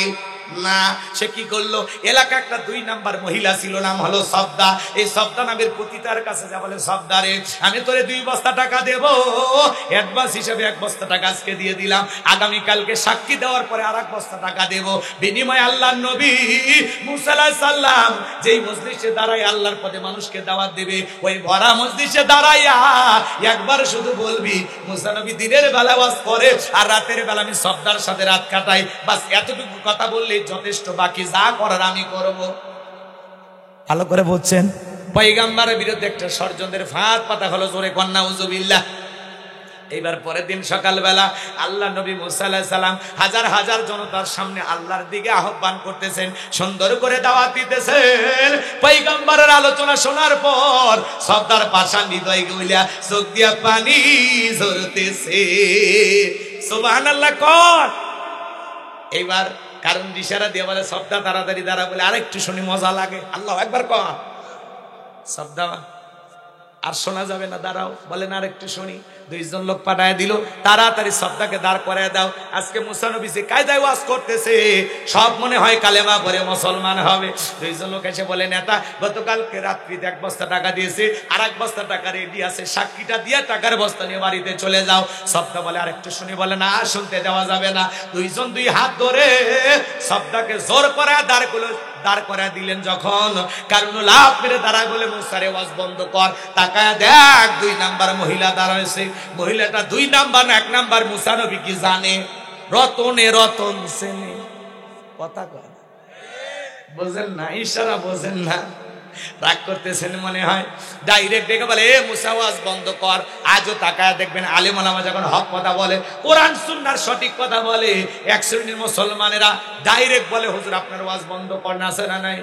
S1: না? সে কি করলো, এলাকা একটা 2 নাম্বার মহিলা ছিল, নাম হলো সবদা। এই সবদা নামের পতিতার কাছে যা বলে, সবদা রে, আমি তোরে 2 বস্তা টাকা দেব, অ্যাডভান্স হিসেবে 1 বস্তা টাকা আজকে দিয়ে দিলাম, আগামীকালকে সাক্ষী দেওয়ার পরে আর 1 বস্তা টাকা দেব। বিনিময়ে আল্লাহর নবী মুসা আলাইহিস সালাম যেই মজলিসে দাঁড়ায় আল্লাহর পথে মানুষকে দাওয়াত দেবে, ওই ভরা মজলিসে দাঁড়াইয়া একবার শুধু বলবি, মুসা নবী দিনের বেলা ওয়াজ করে আর রাতের বেলা আমি সবদার সাথে রাত কাটাই, বাস এতটুকু কথা বললে যথেষ্ট, বাকি যা করার আমি করব। ভালো করে বলছেন, পয়গম্বরের বিরুদ্ধে একটা ষড়যন্ত্রের ফাঁদ পাতা হলো, জোরে কন্যা উজুবিল্লাহ। এইবার পরের দিন সকালবেলা আল্লাহ নবী মুসা আলাইহিস সালাম হাজার হাজার জনতার সামনে আল্লাহর দিকে আহ্বান করতেছেন, সুন্দর করে দাওয়াত দিতেছেন। পয়গম্বরের আলোচনা শোনার পর সবদার পাশান হৃদয় গইলা চোখ দিয়া পানি ঝরতেছে। সুবহানাল্লাহ কর। এইবার কারণ ইশারা দিয়ে বলে, সবদা তাড়াতাড়ি দাঁড়া, বলে আরেকটু শুনি মজা লাগে, আল্লাহু আকবার কর। সবদা আর শোনা যাবে না, দাঁড়াও, বলেন আর একটু শুনি। 2 জন লোক পাঠায় দিল, তাড়াতাড়ি সবদাকে দাঁড় করায় দাও। আজকে মুসা নবী যে কায়দায় ওয়াজ করতেছে, সব মনে হয় কালেমা পড়ে মুসলমান হবে। 2 জন লোক এসে বলে, নেতা গতকালকে রাত্রিতে 1 বস্তা টাকা দিয়েছে, আর 1 বস্তা টাকা রেডি আছে, সাক্ষীটা দিয়ে টাকার বস্তা নিয়ে বাড়িতে চলে যাও। সবদা বলে আর একটু শুনি, বলে না শুনতে দেওয়া যাবে না। 2 জন 2 হাত ধরে সবদাকে জোর করে দাঁড় করে দিলেন। যখন কারণ লাভ মেরে দাঁড়া বলে, মুসারে ওয়াজ বন্ধ কর, তাকায় দেখ 2 নাম্বার মহিলা দাঁড়াইছে। মহিলাটা 2 নাম্বার না 1 নাম্বার মুসা নবী কি জানে? রতনে রতন সেনে কথা কয়, বোঝেন না, ইশারা বোঝেন না, রাগ করতেছেন মনে হয়। ডাইরেক্ট ডেকে বলে, এ মুসা ওয়াজ বন্ধ কর। আজও তাকায় দেখবেন আলেম ওলামা যখন হক কথা বলে, কোরআন সুন্নাহর সঠিক কথা বলে, এক শ্রেণীর মুসলমানেরা ডাইরেক্ট বলে, হুজুর আপনার ওয়াজ বন্ধ করেন। আছে না নাই?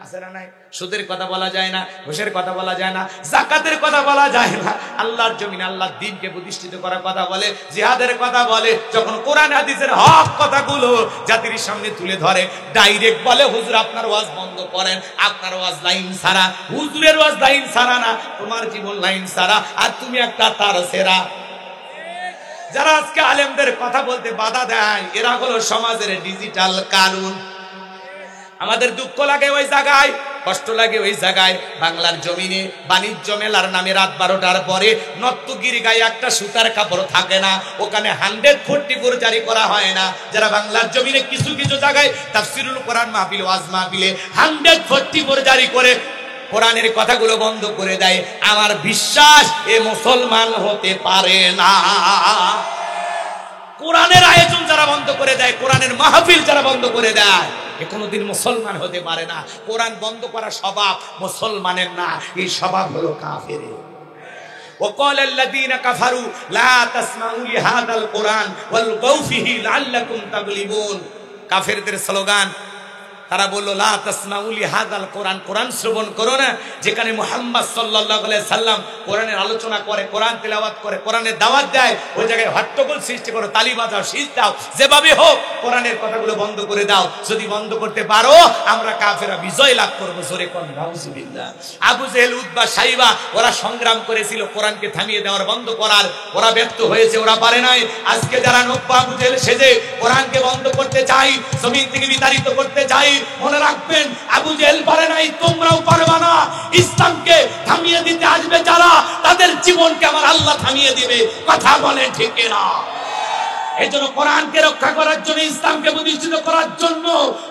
S1: আছে না নাই? সুদের কথা বলা যায় না, ঘুষের কথা বলা যায় না, যাকাতের কথা বলা যায় না, আল্লাহর জমিনে আল্লাহর দ্বীনকে প্রতিষ্ঠিত করার কথা বলে, জিহাদের কথা বলে। যখন কোরআন হাদিসের হক কথাগুলো জাতির সামনে তুলে ধরে, ডাইরেক্ট বলে, হুজুর আপনার ওয়াজ বন্ধ করেন, আপনার ওয়াজ লাইন ছাড়া। হুজুরের ওয়াজ লাইন ছাড়া না, তোমার জীবন লাইন ছাড়া, আর তুমি একটা তার সেরা। যারা আজকে আলেমদের কথা বলতে বাধা দেয়, এরা হলো সমাজের ডিজিটাল কারণ। আমাদের দুঃখ লাগে ওই জায়গায়, কষ্ট লাগে ওই জায়গায়। বাংলার জমিনে বাণিজ্য মেলার নামে রাত 12টার পরে নর্তকীর গায়ে একটা সুতার কাপড় থাকে না, ওখানে 144 জারি করা হয় না। যারা বাংলার জমিনে কিছু কিছু জায়গায় তাফসীরুল কোরআন মাহফিল, ওয়াজ মাহফিলে 144 জারি করে কোরআনের কথাগুলো বন্ধ করে দেয়, আমার বিশ্বাস এ মুসলমান হতে পারে না। কোরআনের আয়োজন যারা বন্ধ করে দেয়, কোরআনের মাহফিল যারা বন্ধ করে দেয়, এ কোনোদিন মুসলমান হতে পারে না। কোরআন বন্ধ করা স্বভাব মুসলমানের না, এই স্বভাব হলো কাফেরের। وقال الذين كفروا لا تسمعوا لهذا القرآن والغوا فيه لعلكم تغلبون। কাফেরদের স্লোগান, তারা বলল, লা তাসমাউ লিহাদাল কোরআন, কোরআন শ্রবণ করো না, যেখানে মুহাম্মদ সাল্লাল্লাহু আলাইহি সাল্লাম কোরআনের আলোচনা করে, কোরআন তেলাওয়াত করে, কোরআনের দাওয়াত দেয়, ওই জায়গায় হট্টগোল সৃষ্টি করো, তালি বাজাও, শীষ দাও, যেভাবে হোক কোরআনের কথাগুলো বন্ধ করে দাও। যদি বন্ধ করতে পারো, আমরা কাফেররা বিজয় লাভ করবো। জোরে কোন নাউজুবিল্লাহ। আবু জেহেল, উতবা, সাইবা ওরা সংগ্রাম করেছিল কোরআনকে থামিয়ে দেওয়ার, বন্ধ করার, ওরা ব্যর্থ হয়েছে, ওরা পারে নাই। আজকে যারা নব্বা আবু জেহেল সেজে কোরআনকে বন্ধ করতে চাই, জমিন থেকে বিতাড়িত করতে চাই, মনে রাখবেন আবু জেহেল পারে নাই, তোমরাও পারবা না। ইসলামকে থামিয়ে দিতে আসবে যারা, তাদের জীবনকে আমার আল্লাহ থামিয়ে দিবে। কথা বলেন ঠিক না? এই জন্য কোরআনকে রক্ষা করার জন্য, ইসলামকে প্রতিষ্ঠিত করার জন্য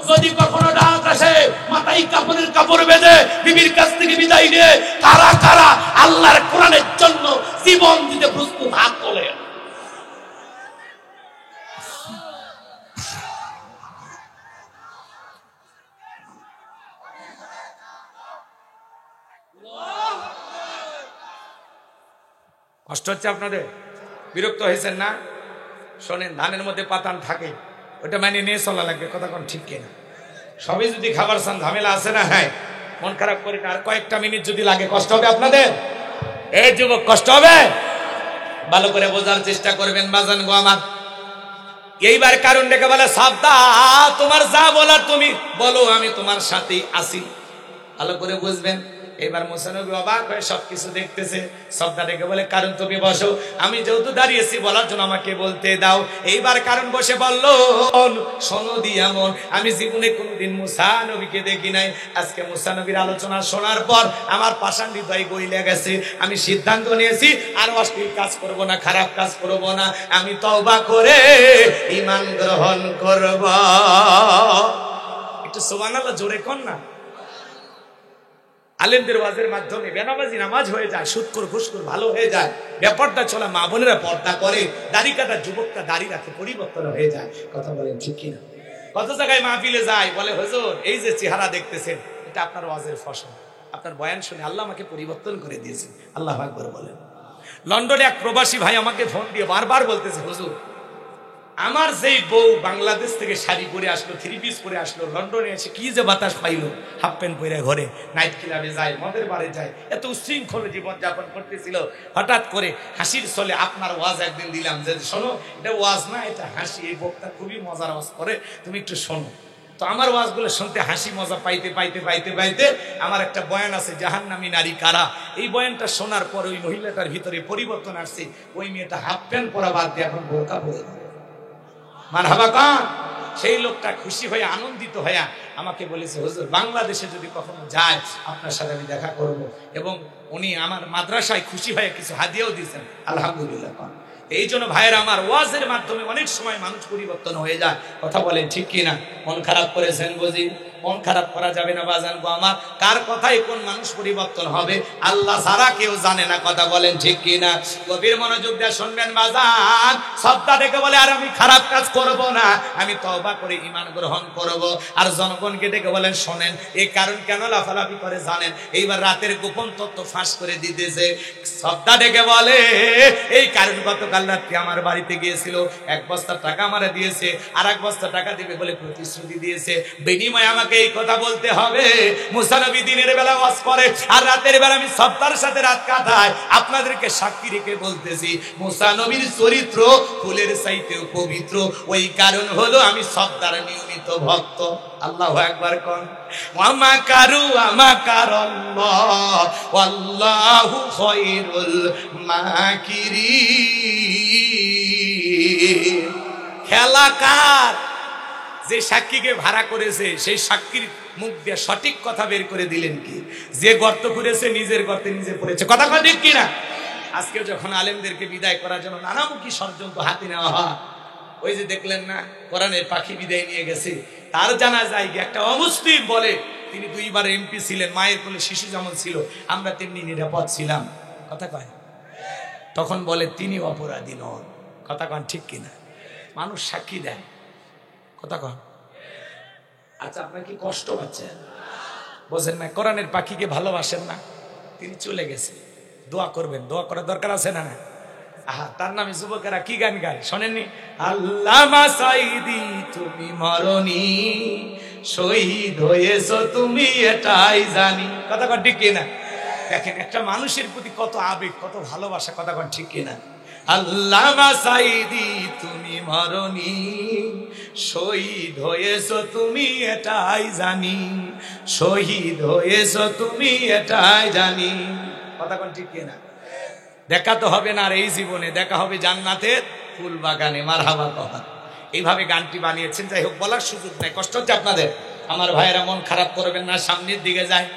S1: যদি কখনো ডাক আসে, মাথায় কাপড়ের কাপড় বেঁধে বিবির কাছ থেকে বিদায় নিয়ে কারা কারা আল্লাহর কোরআনের জন্য জীবন দিতে প্রস্তুত, হাত তোলে। কষ্ট হচ্ছে আপনাদের? বিরক্ত হয়েছেন না? শোনেন, ধানের মধ্যে পাতান থাকে, ওটা মানে নিয়ে চলা লাগবে। কথা কোন ঠিক কিনা? সবই যদি খাবার চান, ঝামেলা আছে না? হ্যাঁ, মন খারাপ করে না, আর কয়েকটা মিনিট যদি লাগে, কষ্ট হবে আপনাদের? এই যুবক, কষ্ট হবে? ভালো করে বোঝার চেষ্টা করবেন বাজান গো আমার। এইবার কারণ ডেকে বলে সাবদা, তোমার যা বলার তুমি বলো, আমি তোমার সাথেই আছি। ভালো করে বুঝবেন। এবার মুসা নবী অবাক হয়ে সবকিছু দেখতেছে। সবদা ডেকে বলে কারণ তুমি বসো, আমি যেহেতু দাঁড়িয়েছি বলার জন্য আমাকে বলতে দাও। এইবার কারণ বসে বলল, শোনো দিয়ামন, আমি জীবনে কোনোদিন মুসা নবীকে দেখি নাই। আজকে মুসা নবীর আলোচনা শোনার পর আমার পাষাণ হৃদয় গইলে গেছে। আমি সিদ্ধান্ত নিয়েছি আর অশ্লীল কাজ করব না, খারাপ কাজ করব না। আমি তওবা করে ঈমান গ্রহণ করব। একটু সুবহানাল্লাহ জোরে কোন না। আলেমদের ওয়াজের মাধ্যমে বেনামাজি নামাজ হয়ে যায়, সুদখোর ঘুষখোর ভালো হয়ে যায়, বেপর্দা চলা মা বোনেরা পর্দা করে, দাড়ি কাটা যুবকটা দাড়ি রাখে, পরিবর্তন হয়ে যায়। কথা বলেন ঠিক কিনা? কত জায়গায় মাহফিলে যায়, বলে হুজুর এই যে চেহারা দেখতেছেন এটা আপনার ওয়াজের ফসল, আপনার বয়ান শুনে আল্লাহ আমাকে পরিবর্তন করে দিয়েছেন। আল্লাহু আকবার বলেন। লন্ডনে এক প্রবাসী ভাই আমাকে ফোন দিয়ে বারবার বলতেছে, হুজুর আমার যেই বউ বাংলাদেশ থেকে শাড়ি পরে আসলো, থ্রি পিস পরে আসলো, লন্ডনে এসে কি যে বাতাস পাইলো, হাফ প্যান্ট পরে ঘরে নাইট ক্লাবে যায়, মদের বারে যায়, এত উশৃঙ্খল জীবন যাপন করতেছিল। হঠাৎ করে হাসির ছলে আপনার ওয়াজ একদিন দিলাম যে শোনো, এটা ওয়াজ না, এটা হাসি, এই বক্তা খুবই মজার ওয়াজ করে, তুমি একটু শোনো। তো আমার ওয়াজগুলো শুনতে হাসি মজা পাইতে পাইতে পাইতে পাইতে আমার একটা বয়ান আছে, জাহান্নামী নারী কারা। এই বয়ানটা শোনার পর ওই মহিলাটার ভিতরে পরিবর্তন আসছে। ওই মেয়েটা হাফ প্যান্ট পরা বাদ দিয়ে এখন বোরকা পরে। মারহাবা কান। সেই লোকটা খুশি হয়ে আনন্দিত হয়ে আমাকে বলেছে, হুজুর বাংলাদেশে যদি কখনো যায় আপনার সাথে আমি দেখা করব। এবং উনি আমার মাদ্রাসায় খুশি হয়ে কিছু হাদিয়াও দিয়েছেন, আলহামদুলিল্লাহ। এই জন্য ভাইয়েরা আমার, ওয়াজের মাধ্যমে অনেক সময় মানুষ পরিবর্তন হয়ে যায়। কথা বলেন ঠিক কিনা? মন খারাপ করেছেন বুঝি? মন খারাপ করা যাবে না বাজান গো আমার। কার কথায় কোন মানুষ পরিবর্তন হবে আল্লাহ ছাড়া কেউ জানে না। কথা বলেন ঠিক কিনা? গভীর মনোযোগ দিয়ে শুনবেন বাজান। সবটা ডেকে বলে আর আমি খারাপ কাজ করব না, আমি তওবা করে ঈমান গ্রহণ করব। আর জনগণকে ডেকে বলেন শোনেন, এই কারণ কেন লাফালাফি করে জানেন? এইবার রাতের গোপন তথ্য ফাঁস করে দিতেছে। সবটা ডেকে বলে এই কারণ গতকাল রাত্রে আমার বাড়িতে গিয়েছিল, 1 বস্তা টাকা আমারে দিয়েছে, আর 1 বস্তা টাকা দিবে বলে প্রতিশ্রুতি দিয়েছে, বিনিময়ে আমাকে এই কথা বলতে হবে। মুসা নবী দিনের বেলা ওয়াজ করে আর রাতের বেলা আমি সবটার সাথে রাত কাটাই। আপনাদেরকে সাক্ষী রেখে বলতেছি, মুসা নবীর চরিত্র ফুলের চাইতেও পবিত্র। ওই কারণ হলো আমি সবটার নিয়মিত ভক্ত। আল্লাহু আকবার কোন। ওয়ামা কারু আমাকারাল্লাহ ওয়াল্লাহু খায়রুল মাকিরিন। খেলা কার? যে সাক্ষীকে ভাড়া করেছে সেই সাক্ষীর মুখ দিয়ে সঠিক কথা বের করে দিলেন কি? যে গর্ত করেছে নিজের গর্তে নিজে পড়েছে। কথা কথা ঠিক কিনা? আজকে যখন আলেমদেরকে বিদায় করার জন্য নানামুখী ষড়যন্ত্র হাতে নেওয়া হয়, ওই যে দেখলেন না কোরআনের পাখি বিদায় নিয়ে গেছে, তার জানা যায় একটা অমুসলিম বলে তিনি 2 বার এমপি ছিলেন, মায়ের কোলে শিশু যেমন ছিল আমরা তেমনি নিরাপদ ছিলাম। কথা কয়? তখন বলে তিনি অপরাধী নন। কথা কন ঠিক কিনা? মানুষ সাক্ষী দেয়। কথা কন। আচ্ছা আপনার কি কষ্ট পাচ্ছেন? বোঝেন না? কোরআনের পাখিকে ভালোবাসেন না? তিনি চলে গেছে, দোয়া করবেন। দোয়া করার দরকার আছে না? না। আহা, তার নামে যুবকেরা কি গান গায় শোনেননি? আল্লামা সাইদি তুমি মরনি, শহীদ হয়েছো তুমি এটাই জানি। কথা কন ঠিক কিনা? দেখেন একটা মানুষের প্রতি কত আবেগ, কত ভালোবাসা। কথা কন ঠিক কিনা? আল্লামা সাইদি তুমি মরনি, শহীদ হয়েছো তুমি এটাই জানি, শহীদ হয়েছো তুমি এটাই জানি। কথা কন ঠিক কিনা? দেখা তো হবে না আর এই জীবনে, দেখা হবে জান্নাতের ফুল বাগানে। মারহাবা কথা। এইভাবে গানটি বানিয়েছেন। যাই হোক, বলার সুযোগ নাই, কষ্ট হচ্ছে আপনাদের। আমার ভাইয়েরা মন খারাপ করবেন না, সামনের দিকে যায়।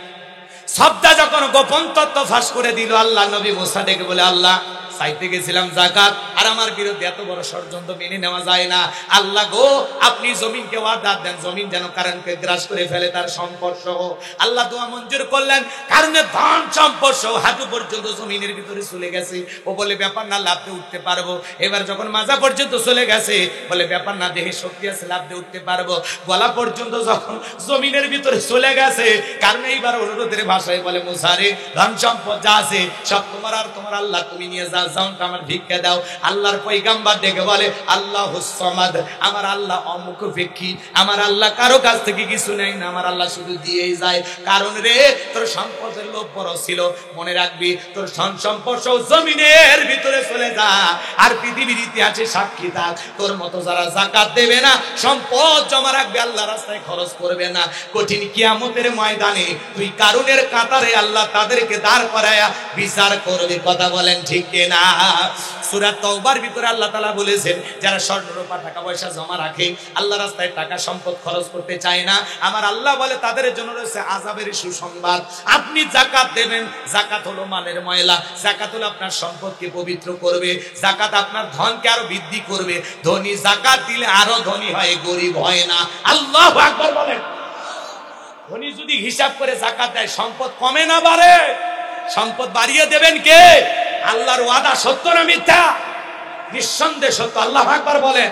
S1: সবটা যখন গোপন তত্ত্ব ফাঁস করে দিল, আল্লাহ নবী মুসা ডেকে বলে, আল্লাহ চাইতে গেছিলাম যাকাত, আর আমার বিরুদ্ধে এত বড় ষড়যন্ত্র মেনে নেওয়া যায় না। আল্লাহ গো, আপনি জমিনকে ওয়াদা দেন, জমিন যেন কারণকে গ্রাস করে ফেলে তার সম্পদ সহ। আল্লাহ দোয়া মঞ্জুর করলেন, কারণে ধন সম্পদ সহ হাঁটু পর্যন্ত জমিনের ভিতরে চলে গেছে। ও বলে ব্যাপার না, লাফতে উঠতে পারবো। এবার যখন মাজা পর্যন্ত চলে গেছে, বলে ব্যাপার না, দেহে শক্তি আছে, লাফতে উঠতে পারবো। গলা পর্যন্ত যখন জমিনের ভিতরে চলে গেছে, কারণ এইবার অনুরোধের ভাষায় বলে, মুসা রে, ধন সম্পদ যা আছে সব তোমার, আর তোমার আল্লাহ তুমি নিয়ে যা যাও আমার ভিক্ষা দাও। আল্লাহর পয়গম্বর ডেকে বলে আল্লাহুস সামাদ, আমার আল্লাহ অমুখপেক্ষী, আমার আল্লাহ কারো কাছ থেকে কিছু নেয় না, আমার আল্লাহ শুধু দিয়েই যায়। কারণ রে তোর সম্পদের লোভ বড় ছিল, মনে রাখবি তোর ধন সম্পদ সব জমিনের ভিতরে চলে যা, আর পৃথিবীর ইতিহাসে সাক্ষী থাক তোর মতো যারা যাকাত দেবে না, সম্পদ জমা রাখবে, আল্লাহ রাস্তায় খরচ করবে না, কঠিন কিয়ামতের ময়দানে তুই কারুনের কাতারে আল্লাহ তাদেরকে দাঁড় করায়া বিচার করবে। কথা বলেন ঠিক কিনা? সূরা তাওবার ভিতরে আল্লাহ তাআলা বলেছেন যারা স্বর্ণ রূপা টাকা পয়সা জমা রাখে, আল্লাহ রাস্তায় টাকা সম্পদ খরচ করতে চায় না, আমার আল্লাহ বলে তাদের জন্য রয়েছে আযাবের সুসংবাদ। আপনি যাকাত দেবেন, যাকাত হলো মালের ময়লা, যাকাত হলো আপনার সম্পদকে পবিত্র করবে, যাকাত আপনার ধনকে আরো বৃদ্ধি করবে। ধনী যাকাত দিলে আরো ধনী হয়, গরিব হয় না। আল্লাহু আকবার বলেন। ধনী যদি হিসাব করে যাকাত দেয় সম্পদ কমে না বাড়ে? সম্পদ বাড়িয়ে দেবেন কে? আল্লাহর ওয়াদা সত্য না মিথ্যা? নিঃসন্দেহে সত্য। আল্লাহু আকবার বলেন।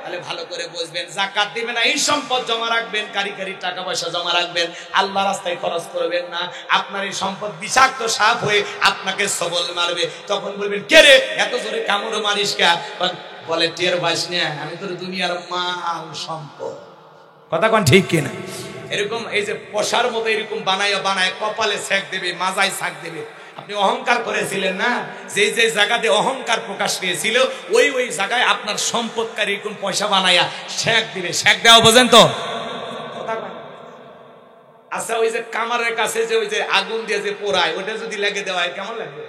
S1: তাহলে ভালো করে বুঝবেন, যাকাত দিবেন না, এই সম্পদ জমা রাখবেন, কারি টাকা পয়সা জমা রাখবেন, আল্লাহ রাস্তায় খরচ করবেন না। আপনার এই সম্পদ বিষাক্ত সাপ হয়ে আপনাকে সবল মারবে, তখন বলবেন কে রে এত জোরে কামড় মারিস কে? বলে টের পাস না, আমি তোর দুনিয়ার মাল সম্পদ। কথা কোন ঠিক কিনা? এরকম এই যে পশার মতো এরকম বানায় কপালে ছ্যাঁক দেবে, মাজায় ছাক দেবে। আপনি অহংকার করেছিলেন না, যে যে জায়গাতে অহংকার প্রকাশ পেয়েছিল ওই ওই জায়গায় আপনার সম্পদকারী এরকম পয়সা বানায়া ছ্যাঁক দিবে। ছ্যাঁক দেওয়া বোঝেন তো? আচ্ছা, ওই যে কামারের কাছে যে ওই যে আগুন দিয়ে যে পোড়ায়, ওটা যদি লেগে দেওয়া হয় কেমন লাগবে?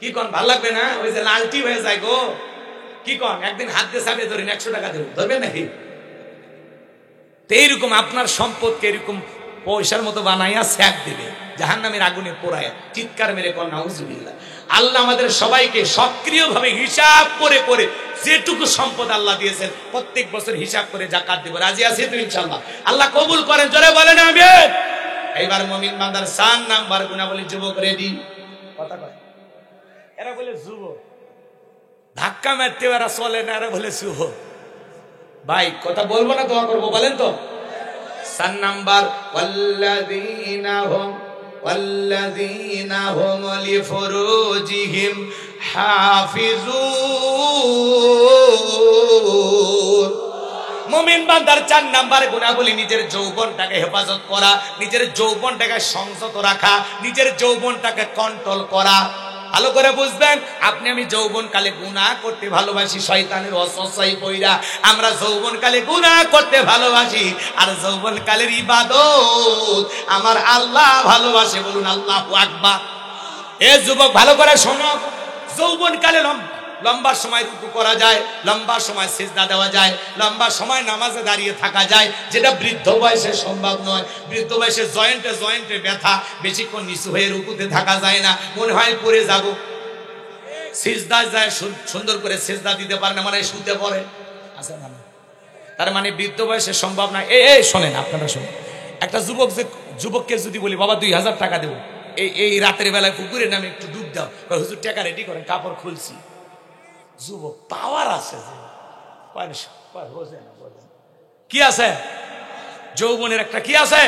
S1: কি কন, ভাল লাগবে না? ওই যে লালটি হয়ে যায় গো। কি কন, একদিন হাত দিয়ে চাপিয়ে ধরেন 100 টাকা দেব, ধরবেন নাকি? এইরকম আপনার সম্পদকে এরকম পয়সার মতো বানাইয়া ছ্যাঁক দিবে, জাহান্নামের আগুনে পোড়ায়। চিৎকার মেরে কর নাউজুবিল্লাহ। আল্লাহ আমাদের সবাইকে সক্রিয়ভাবে হিসাব করে করে যেটুকু সম্পদ আল্লাহ দিয়েছেন প্রত্যেক বছর হিসাব করে যাকাত দিব। রাজি আছি তো ইনশাআল্লাহ? আল্লাহ কবুল করেন, জোরে বলেন আমিন। এইবার মুমিন বান্দার 4 নাম্বার গুণাবলী। যুবক রেডি? কথা কয়, এরা বলে যুবক, ধাক্কা মারতে এরা চলে না, এরা বলে যুবক। ভাই কথা বলবো না দোয়া করবো, বলেন তো? 4 নাম্বার, ওয়াল্লাযীনা হুম লিফুরুজিহিম হাফিজুন। মুমিন বান্দার 4 নাম্বার গুণাবলী নিজের যৌবনটাকে হেফাজত করা, নিজের যৌবনটাকে সংযত রাখা, নিজের যৌবনটাকে কন্ট্রোল করা। ভালো করে বুঝবেন, আপনি আমি যৌবনকালে গুনাহ করতে ভালোবাসি, শয়তানের ওয়াসওয়াসায় পইরা আমরা যৌবনকালে গুনাহ করতে ভালোবাসি, আর যৌবনকালের ইবাদত আমার আল্লাহ ভালোবাসে। বলুন আল্লাহু আকবার। এ যুবক ভালো করে শোনো, যৌবনকালে লম্বা সময় রুকু করা যায়, লম্বা সময় সিজদা দেওয়া যায়, লম্বা সময় নামাজে দাঁড়িয়ে থাকা যায়, যেটা বৃদ্ধ বয়সে সম্ভব নয়। বৃদ্ধ বয়সে জয়েন্টে ব্যথা, বেশিক্ষণ নিচু হয়ে রুকুতে থাকা যায় না, মনে হয় পড়ে যাব। সিজদা যায় সুন্দর করে সিজদা দিতে পারে না, মানে শুতে পড়ে। আচ্ছা না, তার মানে বৃদ্ধ বয়সে সম্ভব না। এই শোনেন, আপনারা শোনেন, একটা যুবককে যদি বলি বাবা 2000 টাকা দেবো, এই রাতের বেলায় পুকুরে নামে একটু ডুব দাও, হুজুর টাকা রেডি করেন, কাপড় খুলছি। যুবক পাওয়ার আছে, কি আছে? যৌবনের একটা কি আছে?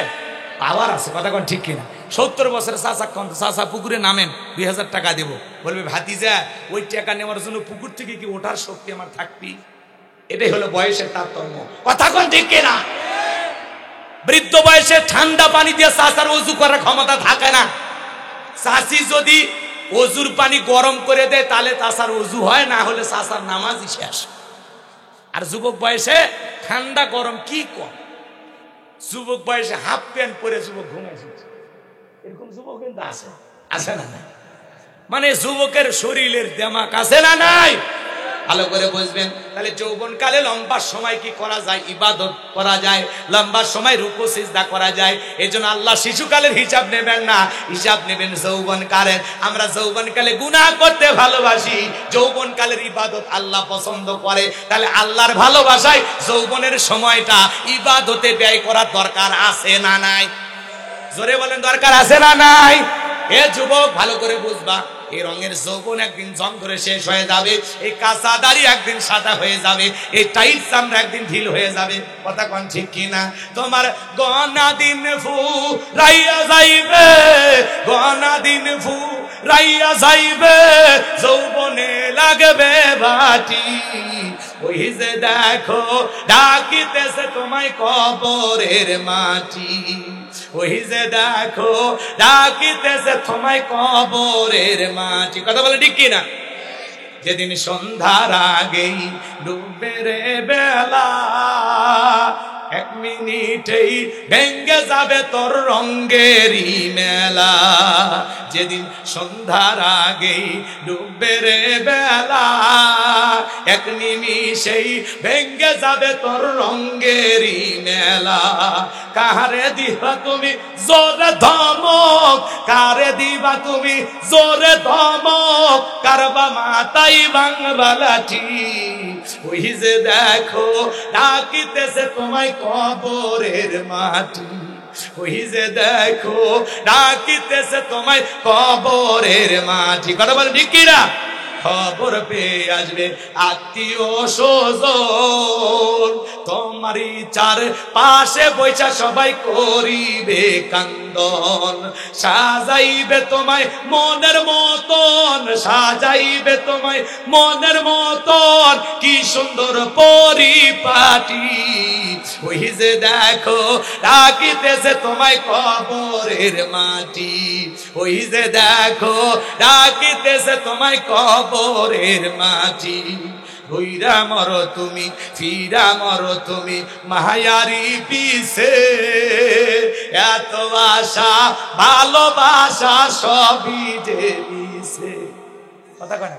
S1: পাওয়ার আছে। কথা কোন ঠিক কিনা? 70 বছরের চাচা পুকুরে নামেন, 2000 টাকা দেব, বলবে ভাতিজা ওই টাকা নেওয়ার জন্য পুকুর থেকে কি ওঠার শক্তি আমার থাকবি? এটাই হলো বয়সের তারতম্য। কথা কোন ঠিক কিনা? বৃদ্ধ বয়সে ঠান্ডা পানি দিয়ে চাচার ওযু করার ক্ষমতা থাকে না। চাচি যদি ওযুর পানি গরম করে দেয় তাহলে চাচার ওযু হয়, না হলে চাচার নামাজই শেষ। আর যুবক বয়সে ঠান্ডা গরম কি কম? যুবক বয়সে হাফ প্যান্ট পরে যুবক ঘুমাইছে, এরকম যুবক কিন্তু আছে, আছে না? মানে যুবকের শরীরের দেমাক আছে না নাই? ভালো করে বুঝবেন। তাহলে যৌবনকালে লম্বা সময় কি করা যায়? ইবাদত করা যায়, লম্বা সময় রুকু সিজদা করা যায়। এজন্য আল্লাহ শিশুকালের হিসাব নেবেন না, হিসাব নেবেন যৌবনকালের। আমরা যৌবনকালে গুনাহ করতে ভালোবাসি, যৌবনকালের ইবাদত আল্লাহ পছন্দ করে। তাহলে আল্লাহর ভালোবাসায় যৌবনের সময়টা ইবাদতে ব্যয় করার দরকার আছে না নাই? জোরে বলেন, দরকার আছে না নাই? এ যুবক ভালো করে বুঝবা, এই রঙের যৌবন একদিন জং ধরে শেষ হয়ে যাবে, এই কাঁচা দাড়ি একদিন সাদা হয়ে যাবে, এই টাইট চামড়া একদিন ঢিল হয়ে যাবে। কথা কোন ঠিক কিনা? তোমার গনা দিন ফু রাইয়া যাইবে, গনা দিন ফু রাইয়া যাইবে যৌবনে লাগবে বাটি ওই যে দেখো ডাকিতেছে তোমায় কবরের মাটি ওই যে দেখো ডাকিতেছে তোমায় কবরের মাটি কথা বলে ঠিক কিনা যেদিন সন্ধ্যার আগেই ডুববে রে বেলা এক মিনিটেই ভেঙ্গে যাবে তোর রঙ্গেরই মেলা যেদিন সন্ধ্যার আগেই ডুববে রে বেলা এক নিমিষেই ভেঙ্গে যাবে তোর রঙ্গেরই মেলা কারে দিবা তুমি জোরে ধমক কারে দিবা তুমি জোরে ধমক কারবা মাথায় ভাঙবা লাঠি ওই যে দেখো ডাকিতেছে তোমায় কবরের মাটি ওই যে দেখো ডাকিতেছে তোমায় কবরের মাটি কথা বলে ঠিক কিনা খবর পেয়ে আসবে আত্মীয় স্বজন তোমারই চার পাশে বৈশা সবাই করিবে কান্দন সাজাইবে তোমায় মনের মতন সাজাইবে তোমায় মনের মতন কি সুন্দর পরিপাটি ওই যে দেখো ডাকিতেছে তোমায় কবরের মাটি ওই যে দেখো ডাকিতেছে তোমায় কবরের মাটি হইরা মরো তুমি ফিরা মরো তুমি মায়ারি পিছে এত আশা ভালোবাসা সবই যে মিছে কথা কয় না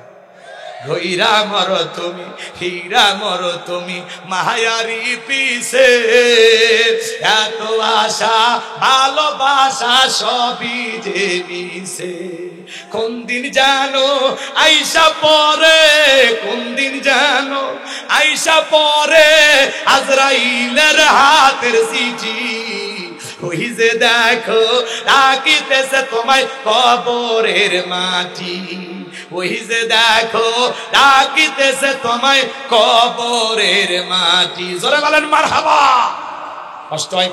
S1: হইরা মরো তুমি হীরা মরো তুমি মায়ারি পিছে এত আশা ভালোবাসা সবই যে মিছে কোন দিন জানো আইসা পরে কোন দিন জানো আইসা পরে আজরাইলের হাতের চিঠি ওই যে দেখো ডাকিতেছে তোমায় কবরের মাটি ওই যে দেখো ডাকিতেছে তোমায় কবরের মাটি জোরে বলেন মারহাবা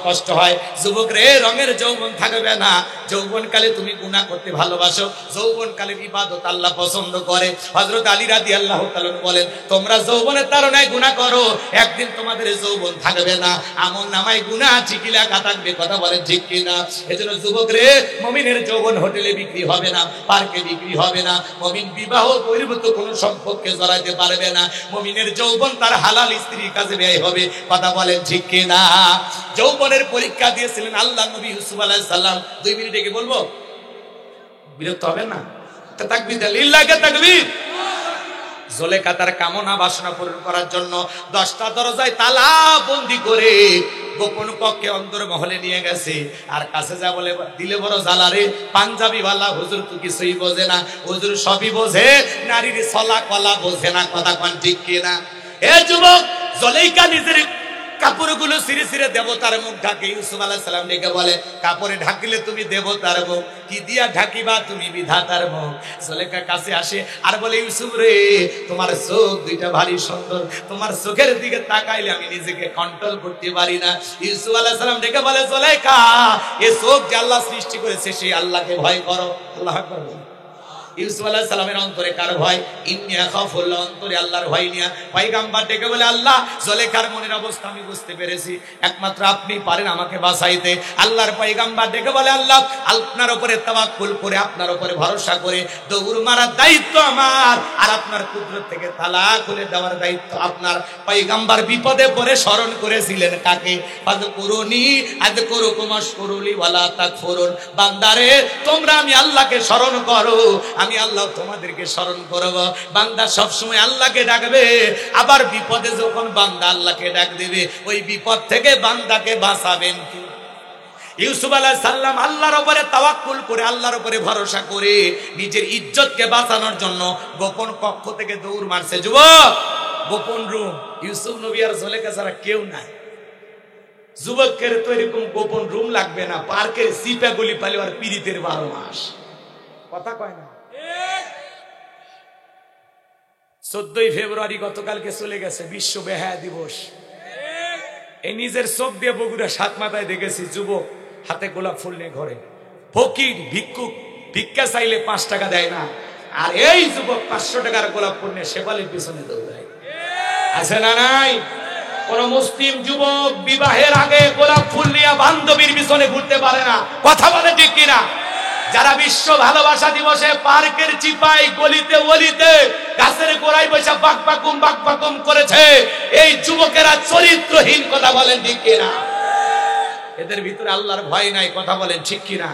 S1: কষ্ট হয় যুবক রে রঙের যৌবন থাকবে না যৌবনকালে তুমি গুনাহ করতে ভালোবাসো যৌবনকালে ইবাদত আল্লাহ পছন্দ করে হযরত আলী রাদিয়াল্লাহু তাআলা বলেন তোমরা যৌবনের তাড়নায় গুনাহ করো একদিন তোমাদের যৌবন থাকবে না আমলনামায় গুনাহ ঠিকই লেখা থাকবে কথা বলেন ঠিক কি না এজন্য যুবক রে মুমিনের যৌবন হোটেলে বিক্রি হবে না পার্কে বিক্রি হবে না মুমিন বিবাহ বহির্ভূত কোনো সম্পর্কে জড়াইতে পারবে না মুমিনের যৌবন তার হালাল স্ত্রীর কাছে ব্যয় হবে কথা বলেন ঠিক কি না যৌবনের পরীক্ষা দিয়েছিলেন আল্লাহ নবী ইউসুফ আলাইহিস সালাম 2 মিনিটে কি বলবো বিরক্ত হবে না তাকবীর লিল্লাহি তাকবীর জুলেখা তার কামনা বাসনা পূরণ করার জন্য 10টা দরজায় তালা বন্দী করে গোপন কক্ষে অন্তর মহলে নিয়ে গেছে আর কাছে যা বলে দিলে বড় জ্বালারে পাঞ্জাবি ওয়ালা হুজুর তো কিছুই বোঝে না হুজুর সবই বোঝে নারীর ছলা কলা বোঝে না কথা কোন ঠিক কি না এ যুবক জুলেখা নিজের কাপড়গুলো সিরে সিরে দেবতার মুখ ঢাকে ইউসুফ আলাইহিস সালাম ডেকে বলে কাপড়ে ঢাকিলে তুমি দেবতার মুখ কি দিয়া ঢাকিবা তুমি বিধাতার মুখ জুলেখা কাছে আসে আর বলে ইউসুফ রে তোমার চোখ দুইটা ভারী সুন্দর তোমার চোখের দিকে তাকাইলে আমি নিজেকে কন্ট্রোল করতে পারি না ইউসুফ আলাইহিস সালাম ডেকে বলে জুলেখা এই চোখ যে আল্লাহ সৃষ্টি করেছে সেই আল্লাহকে ভয় করো আল্লাহু আকবার ইউসুফ আলাইহিস সালামের অন্তরে কার ভয় ইন্নী আখাফুল্লাহ অন্তরে আল্লাহর ভয় নিয়া পয়গম্বর ডেকে বলে আল্লাহ জুলেখার মনের অবস্থা আমি বুঝতে পেরেছি একমাত্র আপনি পারেন আমাকে বাঁচাইতে আল্লাহর পয়গম্বর ডেকে বলে আল্লাহ আপনার উপরে তাওয়াক্কুল করে আপনার উপরে ভরসা করে দৌড় মারার দায়িত্ব আমার আর আপনার কুদরত থেকে তালা খুলে দেওয়ার দায়িত্ব আপনার পয়গম্বর বিপদে পড়ে স্মরণ করেছিলেন কাকে ফাযকুরুনি আযকুরুকুম ওয়াশকুরুলি ওয়ালা তাকফুরুন বান্দারে তোমরা আমি আল্লাহকে স্মরণ করো আমি আল্লাহ তোমাদেরকে স্মরণ করব বান্দা সব সময় আল্লাহকে ডাকবে আবার বিপদে যখন বান্দা আল্লাহকে ডাক দেবে ওই বিপদ থেকে বান্দাকে বাঁচাবেন কি ইউসুফ আলাইহিস সালাম আল্লাহর উপরে তাওয়াক্কুল করে আল্লাহর উপরে ভরসা করে নিজের ইজ্জতকে বাঁচানোর জন্য গোপন কক্ষ থেকে দৌড় মারছে যুবক গোপন রুম ইউসুফ নবী আর জুলেখা ছাড়া কেউ নাই যুবকের তো এরকম গোপন রুম লাগবে না পার্কের সিপা গুলি পালে আর পীড়িতের 12 মাস কথা কয় না 14ই ফেব্রুয়ারি গতকালকে চলে গেছে বিশ্ব বেহায়া দিবস এই নিজের চোখ দিয়ে বগুড়া সাত মাথায় দেখেছি যুবক হাতে গোলাপ ফুল নিয়ে ঘরে ফকির ভিক্ষুক ভিক্ষা চাইলে 5 টাকা দেয় না, আর এই যুবক 500 টাকার গোলাপ পণ্যে শেফালির পিছনে দৌড়ায়। আছে না নাই? কোন মুসলিম যুবক বিবাহের আগে গোলাপ ফুল নিয়ে বান্ধবীর পিছনে ঘুরতে পারে না। কথা বলে ঠিক কিনা? যারা বিশ্ব ভালোবাসা দিবসে পার্কের চিপায় গলিতে গলিতে গাছের গোড়ায় বসে বাকবাকুম করেছে, এই যুবকেরা চরিত্রহীন। কথা বলেন ঠিক কিনা? এদের ভিতরে আল্লাহর ভয় নাই। কথা বলেন ঠিক কিনা?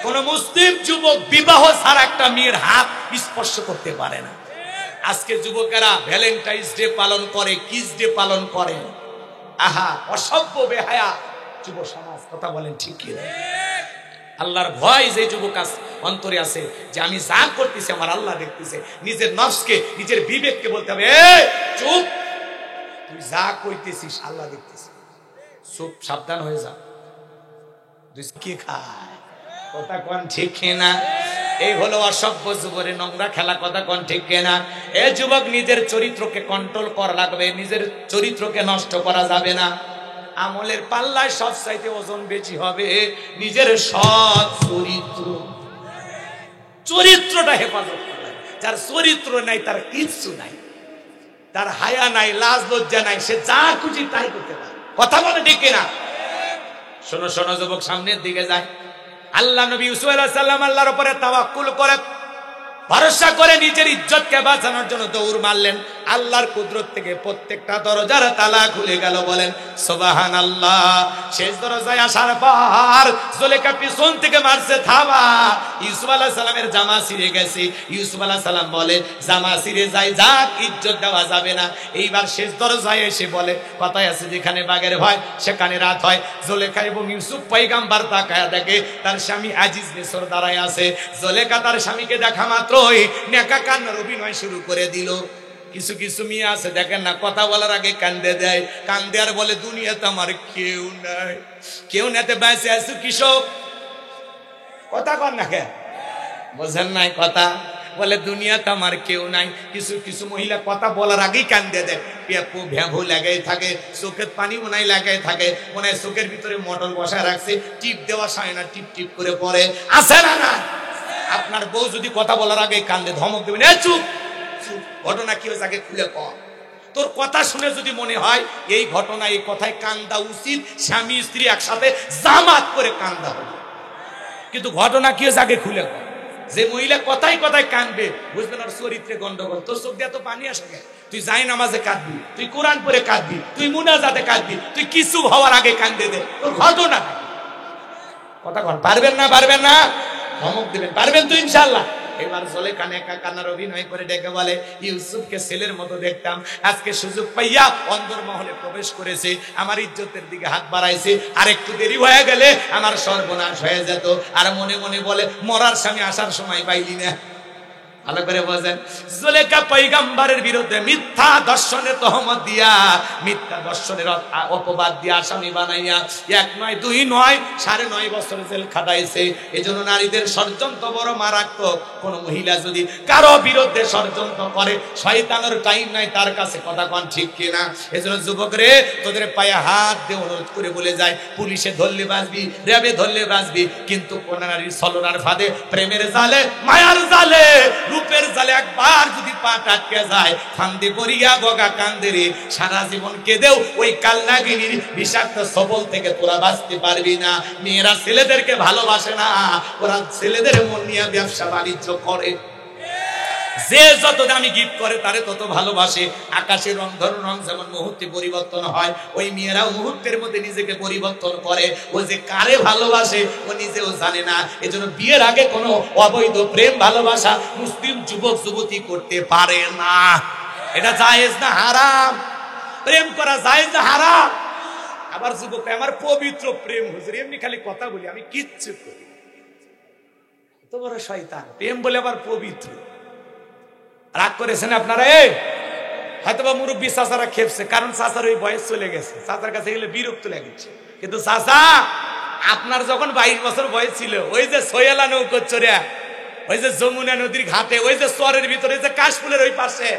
S1: কোন মুসলিম যুবক বিবাহ ছাড়া একটা মেয়ের হাত স্পর্শ করতে পারে না। আজকে যুবকেরা ভ্যালেন্টাইন্স ডে পালন করে, কিস ডে পালন করে। আহা, অসভ্য বেহায়া যুব সমাজ। কথা বলেন ঠিক কিনা? আল্লাহর ভয় যে যুবক অন্তরে আছে, যে আমি যা করতেছি আমার আল্লাহ দেখতেছে, নিজের নফসকে, নিজের বিবেককে বলতে হবে, চুপ, তুই যা কইতেছিস আল্লাহ দেখতেছে, চুপ, সাবধান হয়ে যা। কি খায়? কথা কোন ঠিক না? এই হলো অসভ্য যুবকের নোংরা খেলা। কথা কোন ঠিক না? এ যুবক, নিজের চরিত্রকে কন্ট্রোল করা লাগবে, নিজের চরিত্রকে নষ্ট করা যাবে না। আমলের পাল্লায় সব চাইতে ওজন বেশি হবে নিজের সৎ চরিত্র। চরিত্রটা হেফাজত করা। যার চরিত্র নাই তার কিচ্ছু নাই, তার হায়া নাই, লাজ লজ্জা নাই, সে যা খুশি তাই করতে পারে। কথা বলে ঠিক কিনা? শোনো শোনো যুবক, সামনের দিকে যায়। আল্লাহ নবী ইউসুফ আলাইহিস সালাম আল্লাহর উপরে তাওয়াক্কুল করে, ভরসা করে নিজের ইজ্জতকে বাঁচানোর জন্য দৌড় মারলেন। আল্লাহর কুদরত থেকে প্রত্যেকটা দরজার তালা খুলে গেল। বলেন সুবহানাল্লাহ। শেষ দরজায় আসার পর জুলেখা পিছন থেকে মারছে থাবা। ইউসুফ আলাইহিস সালামের জামা ছিঁড়ে গেছে। ইউসুফ আলাইহিস সালাম বলে, জামা ছিঁড়ে যায় যাক, ইজ্জত দেওয়া যাবে না। এইবার শেষ দরজায় এসে বলে, কথায় আছে যেখানে বাঘের ভয় সেখানে রাত হয়। জুলেখা এবং ইউসুফ পয়গাম্বর তাকায়া দেখে তার স্বামী আজিজ মিসর দাঁড়ায় আছে। জুলেখা তার স্বামীকে দেখা মাত্র নেকা কান্নার অভিনয় শুরু করে দিল। কিছু কিছু মেয়ে আছে দেখেন না, কথা বলার আগে কান্দে দেয়। কান্দে আর বলে, দুনিয়াতে আমার কেউ নাই, কেউ নেতে বেঁচে আছো কৃষক। কথা কর না কে? বোঝেন নাই কথা? বলে দুনিয়াতে আমার কেউ নাই। কিছু কিছু মহিলা কথা বলার আগেই কান্দে দেয়, পেপু ভ্যাভু লাগাই থাকে, চোখের পানি মনে লাগাই থাকে, মনে হয় চোখের ভিতরে মটর বসায় রাখছে, টিপ দেওয়া হয় না, টিপ টিপ করে পড়ে। আছে না না? আপনার বউ যদি কথা বলার আগে কান্দে, ধমক দেবেন, চুপ চুপ, ঘটনা কি হয়েছে আগে খুলে কর। তোর কথা শুনে যদি মনে হয় এই ঘটনা, এই কথায় কান্দা উচিত, স্বামী স্ত্রী একসাথে জামাত করে কান্দা হবে। কিন্তু ঘটনা কি হয়েছে আগে খুলে কর। যে মহিলা কথায় কথায় কাঁদবে, বুঝবেন ওর চরিত্রে গন্ডগোল। তোর চোখ দিয়ে তো পানি আসে, তুই যাই নামাজে কাঁদবি, তুই কোরআন পড়ে কাঁদবি, তুই মুনাজাতে কাঁদবি, তুই কিছু হওয়ার আগে কান্দে দে, তোর ঘটনা। কথা কন, পারবেন না? পারবেন না? ধমক দিবেন, পারবেন তো ইনশাআল্লাহ। এবার জুলেখা নেকা কান্নার অভিনয় করে ডেকে বলে, ইউসুফকে ছেলের মতো দেখতাম, আজকে সুযোগ পাইয়া অন্দরমহলে প্রবেশ করেছে, আমার ইজ্জতের দিকে হাত বাড়াইছে, আর একটু দেরি হয়ে গেলে আমার সর্বনাশ হয়ে যেত। আর মনে মনে বলে, মরার স্বামী আসার সময় পাইলি না। ভালো করে বোঝেন, জুলেখা পয়গম্বরের বিরুদ্ধে মিথ্যা দর্শনের তহমত দিয়া, মিথ্যা দর্শনের অপবাদ দিয়া আসামি বানাইয়া 1 নয় 2 নয় 9.5 বছর জেল খাটাইছে। এজন্য নারীদের ষড়যন্ত্র বড় মারাত্মক। কোন মহিলা যদি কারো বিরুদ্ধে ষড়যন্ত্র করে, শয়তানের টাইম নাই তার কাছে। কথা কোন ঠিক কিনা? এজন্য যুবক রে, তোদের পায়ে হাত দিয়ে অনুরোধ করে বলে যায়, পুলিশে ধরলে বাঁচবি, র্যাবে ধরলে বাঁচবি, কিন্তু কোন নারীর ছলনার ফাঁদে, প্রেমের জালে, মায়ার জালে, রূপের জালে একবার যদি পা আটকে যায়, ফান্দে পড়িয়া গগা কান্দে রে, সারা জীবন কেঁদেও ওই কালনাগিনীর বিষাক্ত সবল থেকে তোরা বাঁচতে পারবি না। মেয়েরা ছেলেদেরকে ভালোবাসে না, ওরা ছেলেদের মন নিয়ে ব্যবসা বাণিজ্য করে। যে যত দামি গিফট করে তারে তত ভালোবাসে। আকাশের রং ধরুন রং যেমন মুহূর্তে পরিবর্তন হয়, ওই মেয়েরাও মুহূর্তের মধ্যে নিজেকে পরিবর্তন করে। ও যে কারে ভালোবাসে ও নিজেও জানে না। এজন্য বিয়ের আগে কোনো অবৈধ প্রেম ভালোবাসা মুসলিম যুবক যুবতী করতে পারে না। এটা জায়েজ না হারাম? প্রেম করা জায়েজ না হারাম? আবার যুবক, আমার পবিত্র প্রেম হুজুর, এমনি খালি কথা বলি, আমি কিচ্ছু করি। তো বড় শয়তান, প্রেম বলে আবার পবিত্র। রাগ করেছেন আপনারা? হয়তোবা মুরব্বী চাচারা খেপছে, কারণ চাচার ওই বয়স চলে গেছে, চাচার কাছে গেলে বিরক্ত লাগছে। কিন্তু চাচা, আপনার যখন 22 বছর বয়স ছিল, ওই যে সোয়েলা নৌকো চড়িয়া, ওই যে যমুনা নদীর ঘাটে, ওই যে চরের ভিতরে, ওই যে কাশফুলের ওই পাশে,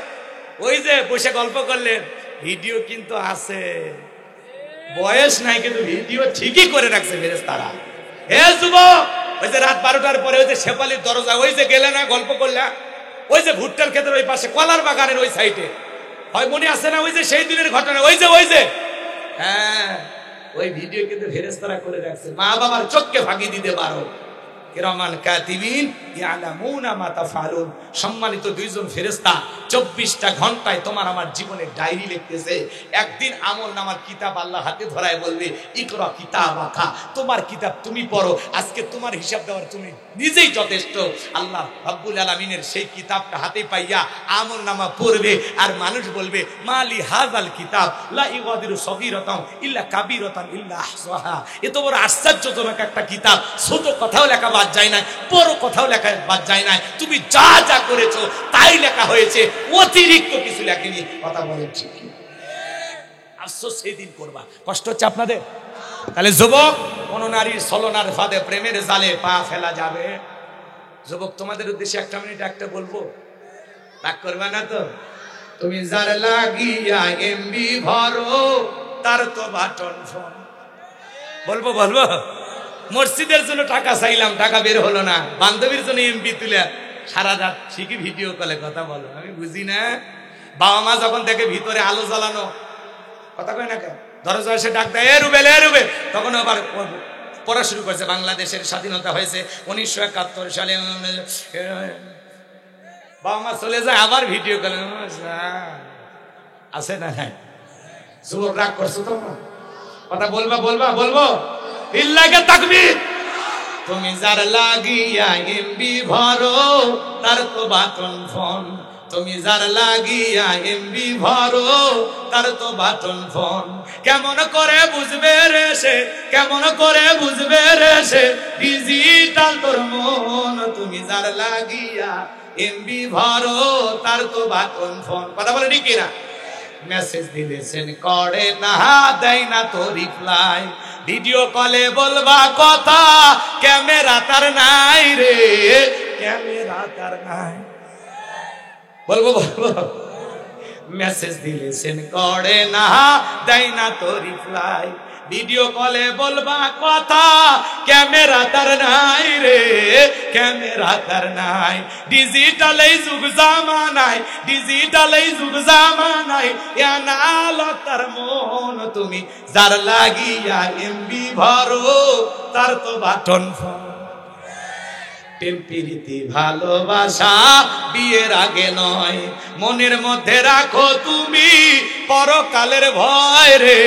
S1: ওই যে বসে গল্প করলেন, ভিডিও কিন্তু আছে। বয়স নাই কিন্তু ভিডিও ঠিকই করে রাখছে ফেরেশতারা। হে যুবক, ওই যে রাত 12টার পরে ওই যে শেফালির দরজা, ওই যে গেলে না গল্প করলা, ওই যে ভুট্টার ক্ষেতের ওই পাশে কলার বাগানের ওই সাইডে, হয় মনে আছে না ওই যে সেই দিনের ঘটনা, ওই যে হ্যাঁ, ওই ভিডিও কিন্তু ফেরেশতারা করে রাখছে, মা বাবার চোখকে ফাঁকি দিতে পারো। কিরামান কাতিবিন ইয়ালামুনা মা তাফআলুন, সম্মানিত দুইজন ফেরেশতা 24টা ঘন্টায় তোমার আমার জীবনের ডায়েরি লিখতেছে। একদিন আমলনামার কিতাব আল্লাহ হাতে ধরায় বলবে ইকরা কিতাবাকা, তোমার কিতাব তুমি পড়ো, আজকে তোমার হিসাব দেওয়ার তুমি নিজেই যথেষ্ট। আল্লাহ রাব্বুল আলামিনের সেই কিতাবটা হাতে পাইয়া আমলনামা পড়বে, আর মানুষ বলবে মালি হাযাল কিতাব লা ইগাদিরু সগীরাতান ইল্লা কাবীরাতান ইল্লা আহসাহা, এত বড় আশ্চর্যজনক একটা কিতাব, ছোট কথাও লেখা বাদ যায় না, বড় কথাও লেখা বাদ যায় না, তুমি যা যা করেছো তাই লেখা হয়েছে, অতিরিক্ত কিছু লেখেনি। কথা বলেন ঠিক কি? আফসোস সেই দিন করবা, কষ্ট হচ্ছে আপনাদের। তাহলে যুবক, কোন নারীর ছলনার ফাঁদে প্রেমের জালে পা ফেলা যাবে? যুবক, তোমাদের উদ্দেশ্যে একটা মিনিট একটা বলবো, রাগ করবে না তো? তুমি যার লাগিয়া এমবি ভরো তার তো বাটন ফোন। বলবো মসজিদের জন্য টাকা চাইলাম, টাকা বের হলো না, বান্ধবীর জন্য এমবি তুলে সারা রাত ঠিকই ভিডিও কলে কথা বলো। আমি বুঝি না, বাবা মা যখন দেখে ভিতরে আলো জ্বালানো, কথা কয় না কেন, দরজা এসে ডাক দেয় এ রুবেল, তখন আবার পড়া শুরু করছে, বাংলাদেশের স্বাধীনতা হয়েছে 1971 সালে, বাবা মা চলে যায়, আবার ভিডিও কলে আছে না? যুবক রাগ করছো তো? কথা বলবো ইল্লাকে তাকবীর। তুমি যার লাগিয়া এমবি ভরো তার তো বাটন ফোন, তুমি যার লাগিয়া এমবি ভরো তার তো বাটন ফোন। কেমন করে বুঝবে রে সে, কেমন করে বুঝবে রে সে ডিজিটাল তোর মন, তুমি যার লাগিয়া এমবি ভরো তার তো বাটন ফোন। কথা বলে ঠিক না? মেসেজ দিলে সেন্ড করে না, দেয় না তো রিপ্লাই, ভিডিও কলে বলবা কথা, ক্যামেরা তার নাই রে, ক্যামেরা তার নাই। বলবো মেসেজ দিলে সেন্ড করে না, দেয় না তো রিপ্লাই, ভিডিও কলে বলবা কথা, ক্যামেরা তার নাই রে, ক্যামেরা তার নাই। ডিজিটাল এই যুগ জামানায়, ডিজিটাল এই যুগ জামানায় এনালো তার মন, তুমি যার লাগিয়া এমবি ভরো তার তো বাটন ফোন। প্রেম প্রীতি ভালোবাসা বিয়ের আগে নয়, মনের মধ্যে রাখো তুমি পরকালের ভয় রে,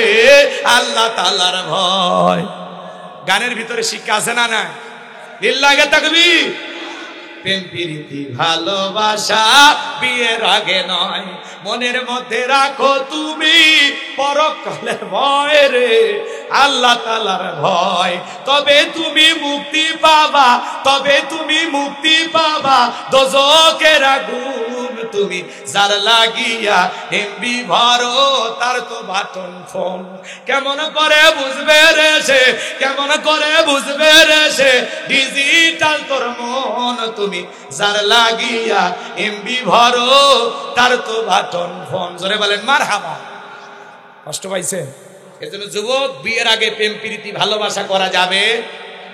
S1: আল্লাহ তাআলার ভয়। গানের ভিতরে শিক্ষা আছে না? না, লিল্লাহি তাকবীর। প্রেম প্রীতি ভালোবাসা বিয়ের আগে নয়, মনের মধ্যে রাখো তুমি পরকালের ভয় রে, আল্লাহ তাআলার ভয়। তবে তুমি মুক্তি পাবা, তবে তুমি মুক্তি পাবা দোজখের আগুন, তুমি যার লাগিয়া এমবি ভরো তার তো বাটন ফোন। কেমন করে বুঝবে রে সে, কেমন করে বুঝবে রে সে ডিজিটাল তোর মন, তুমি যার লাগিয়া এমবি ভরো তার তো বাটন ফোন। জোরে বলেন মারহাবা। কষ্ট পাইছে? এজন্য যুবক, বিয়ের আগে প্রেম প্রীতি ভালোবাসা করা যাবে।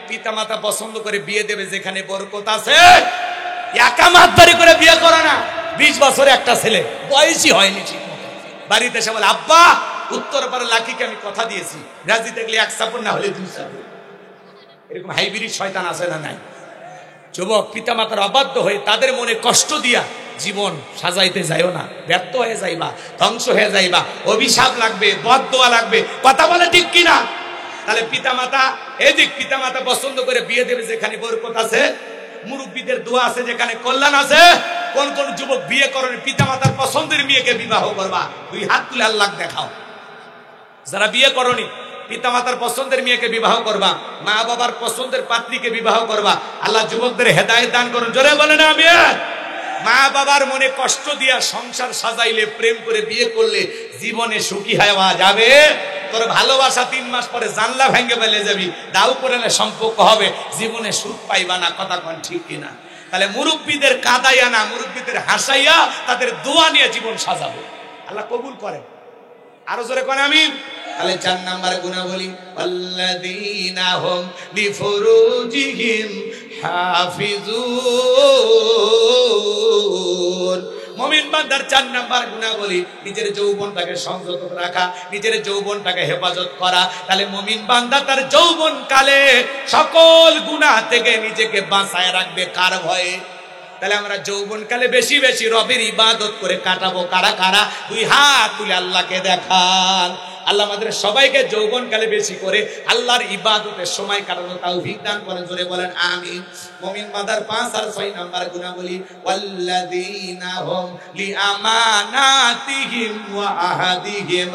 S1: পিতামাতা পছন্দ করে বিয়ে দেবে যেখানে বরকত আছে, একা মাতবাড়ি করে বিয়ে করে না। 20 বছরে একটা ছেলে, বয়সই হয়নি ঠিক মতো, বাড়িতে এসে বলে আব্বা উত্তর পারে লাকিকে আমি কথা দিয়েছি, রাজি দেখলে 1 সাপোর্ট না হলে 2 সাপোর্ট। এরকম হাইব্রিড শয়তান আছে না নাই? যুবক, পিতামাতার অবাধ্য হয়ে তাদের মনে কষ্ট দিয়া জীবন সাজাইতে যাইও না, ব্যর্থ হয়ে যাইবা, ধ্বংস হয়ে যাইবা, অভিশাপ লাগবে, বদদোয়া লাগবে। কথা বলে ঠিক কিনা? তাহলে পিতামাতা এদিক, পিতামাতা পছন্দ করে বিয়ে দেবে যেখানে বরকত আছে, মুরব্বীদের দোয়া আছে যেখানে কল্যাণ আছে। কোন কোন যুবক বিয়ে করেন পিতামাতার পছন্দের মেয়েকে বিবাহ করবা, 2 হাত তুলে আল্লাহ দেখাও। যারা বিয়ে করনি পিতামাতার পছন্দের মেয়েকে বিবাহ করবা, মা বাবার পছন্দের পাত্রীকে বিবাহ করবা। আল্লাহ যুবকদের হেদায়েত দান করুন। জোরে বলেন আমিন। মা বাবার মনে কষ্ট দিয়া সংসার সাজাইলে, প্রেম করে বিয়ে করলে জীবনে সুখী হওয়া যাবে? তোর ভালোবাসা 3 মাস পরে জানলা ভেঙে ফেলে যাবি, দাউ করে সম্পর্ক হবে, জীবনে সুখ পাইবা না। কথা কোন ঠিক কিনা? তাহলে মুরব্বীদের কাঁদাইয়া না, মুরব্বীদের হাসাইয়া তাদের দোয়া নিয়ে জীবন সাজাবো, আল্লাহ কবুল করেন। আরো জোরে কোন আমিন। তাহলে 4 নাম্বার গুণাবলী আল্লাযীনা হুম লিফুরুজিহিম হাফিজুন। মুমিন বান্দার 4 নাম্বার গুণাবলী নিজের যৌবনটাকে সংযত রাখা, নিজের যৌবনটাকে হেফাজত করা। তাহলে মুমিন বান্দা তার যৌবন কালে সকল গুনাহ থেকে নিজেকে বাঁচায় রাখবে কার ভয়ে? তাহলে আমরা যৌবন কালে বেশি বেশি রবের ইবাদত করে কাটাবো। কারা কারা? 2 হাত তুলে আল্লাহকে দেখান। আল্লাহ আমাদের সবাইকে যৌবন কালে বেশি করে আল্লাহর ইবাদতের সময় কাটানো তৌফিক দান করেন। জোরে বলেন আমিন। মুমিন বান্দার 5 আর 6 নাম্বার গুণাবলী ওয়াল্লাযীনা হুম লিআমানাতিহিম ওয়া আহাদিহিম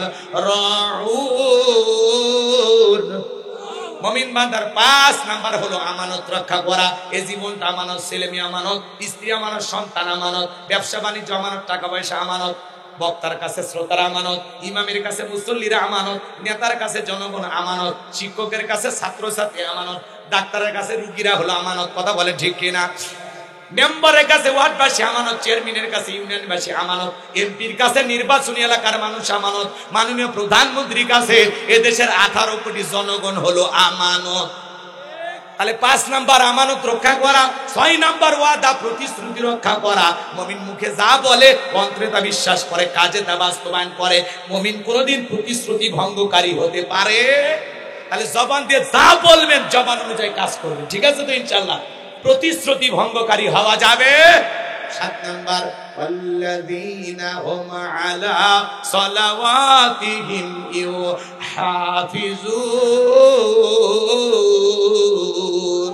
S1: রাউন। মুমিন বান্দার 5 নাম্বার হলো আমানত রক্ষা করা। এই জীবনটা আমানত, ছেলেমেয়ে আমানত, স্ত্রী আমানত, সন্তান আমানত, ব্যবসা বাণিজ্য আমানত, টাকা পয়সা আমানত, বক্তার কাছে শ্রোতার আমানত, ইমামের কাছে মুসল্লিরা আমানত, নেতার কাছে জনগণ আমানত, শিক্ষকের কাছে ছাত্রছাত্রী আমানত, ডাক্তারের কাছে রোগীরা হলো আমানত। কথা বলে ঠিক কিনা? মেম্বারের কাছে ওয়ার্ডবাসী আমানত, চেয়ারম্যানের কাছে ইউনিয়নবাসী আমানত, এমপির কাছে নির্বাচনী এলাকার মানুষ আমানত, মাননীয় প্রধানমন্ত্রীর কাছে এদেশের 18 কোটি জনগণ হলো আমানত। তাহলে 5 নাম্বার আমানত রক্ষা করা, 6 নাম্বার ওয়াদা প্রতিশ্রুতি রক্ষা করা। মুমিন মুখে যা বলে অন্তরে তা বিশ্বাস করে, কাজে তা বাস্তবায়ন করে। মুমিন কোনোদিন প্রতিশ্রুতি ভঙ্গকারী হতে পারে? তাহলে জবান দিয়ে যা বলবেন জবান অনুযায়ী কাজ করবেন, ঠিক আছে তো ইনশাআল্লাহ? প্রতিশ্রুতি ভঙ্গকারী হওয়া যাবে। 7 নাম্বার ওয়াল্লাযীনা হুম আলা সালাওয়াতিহিম ইউহাফিজুন।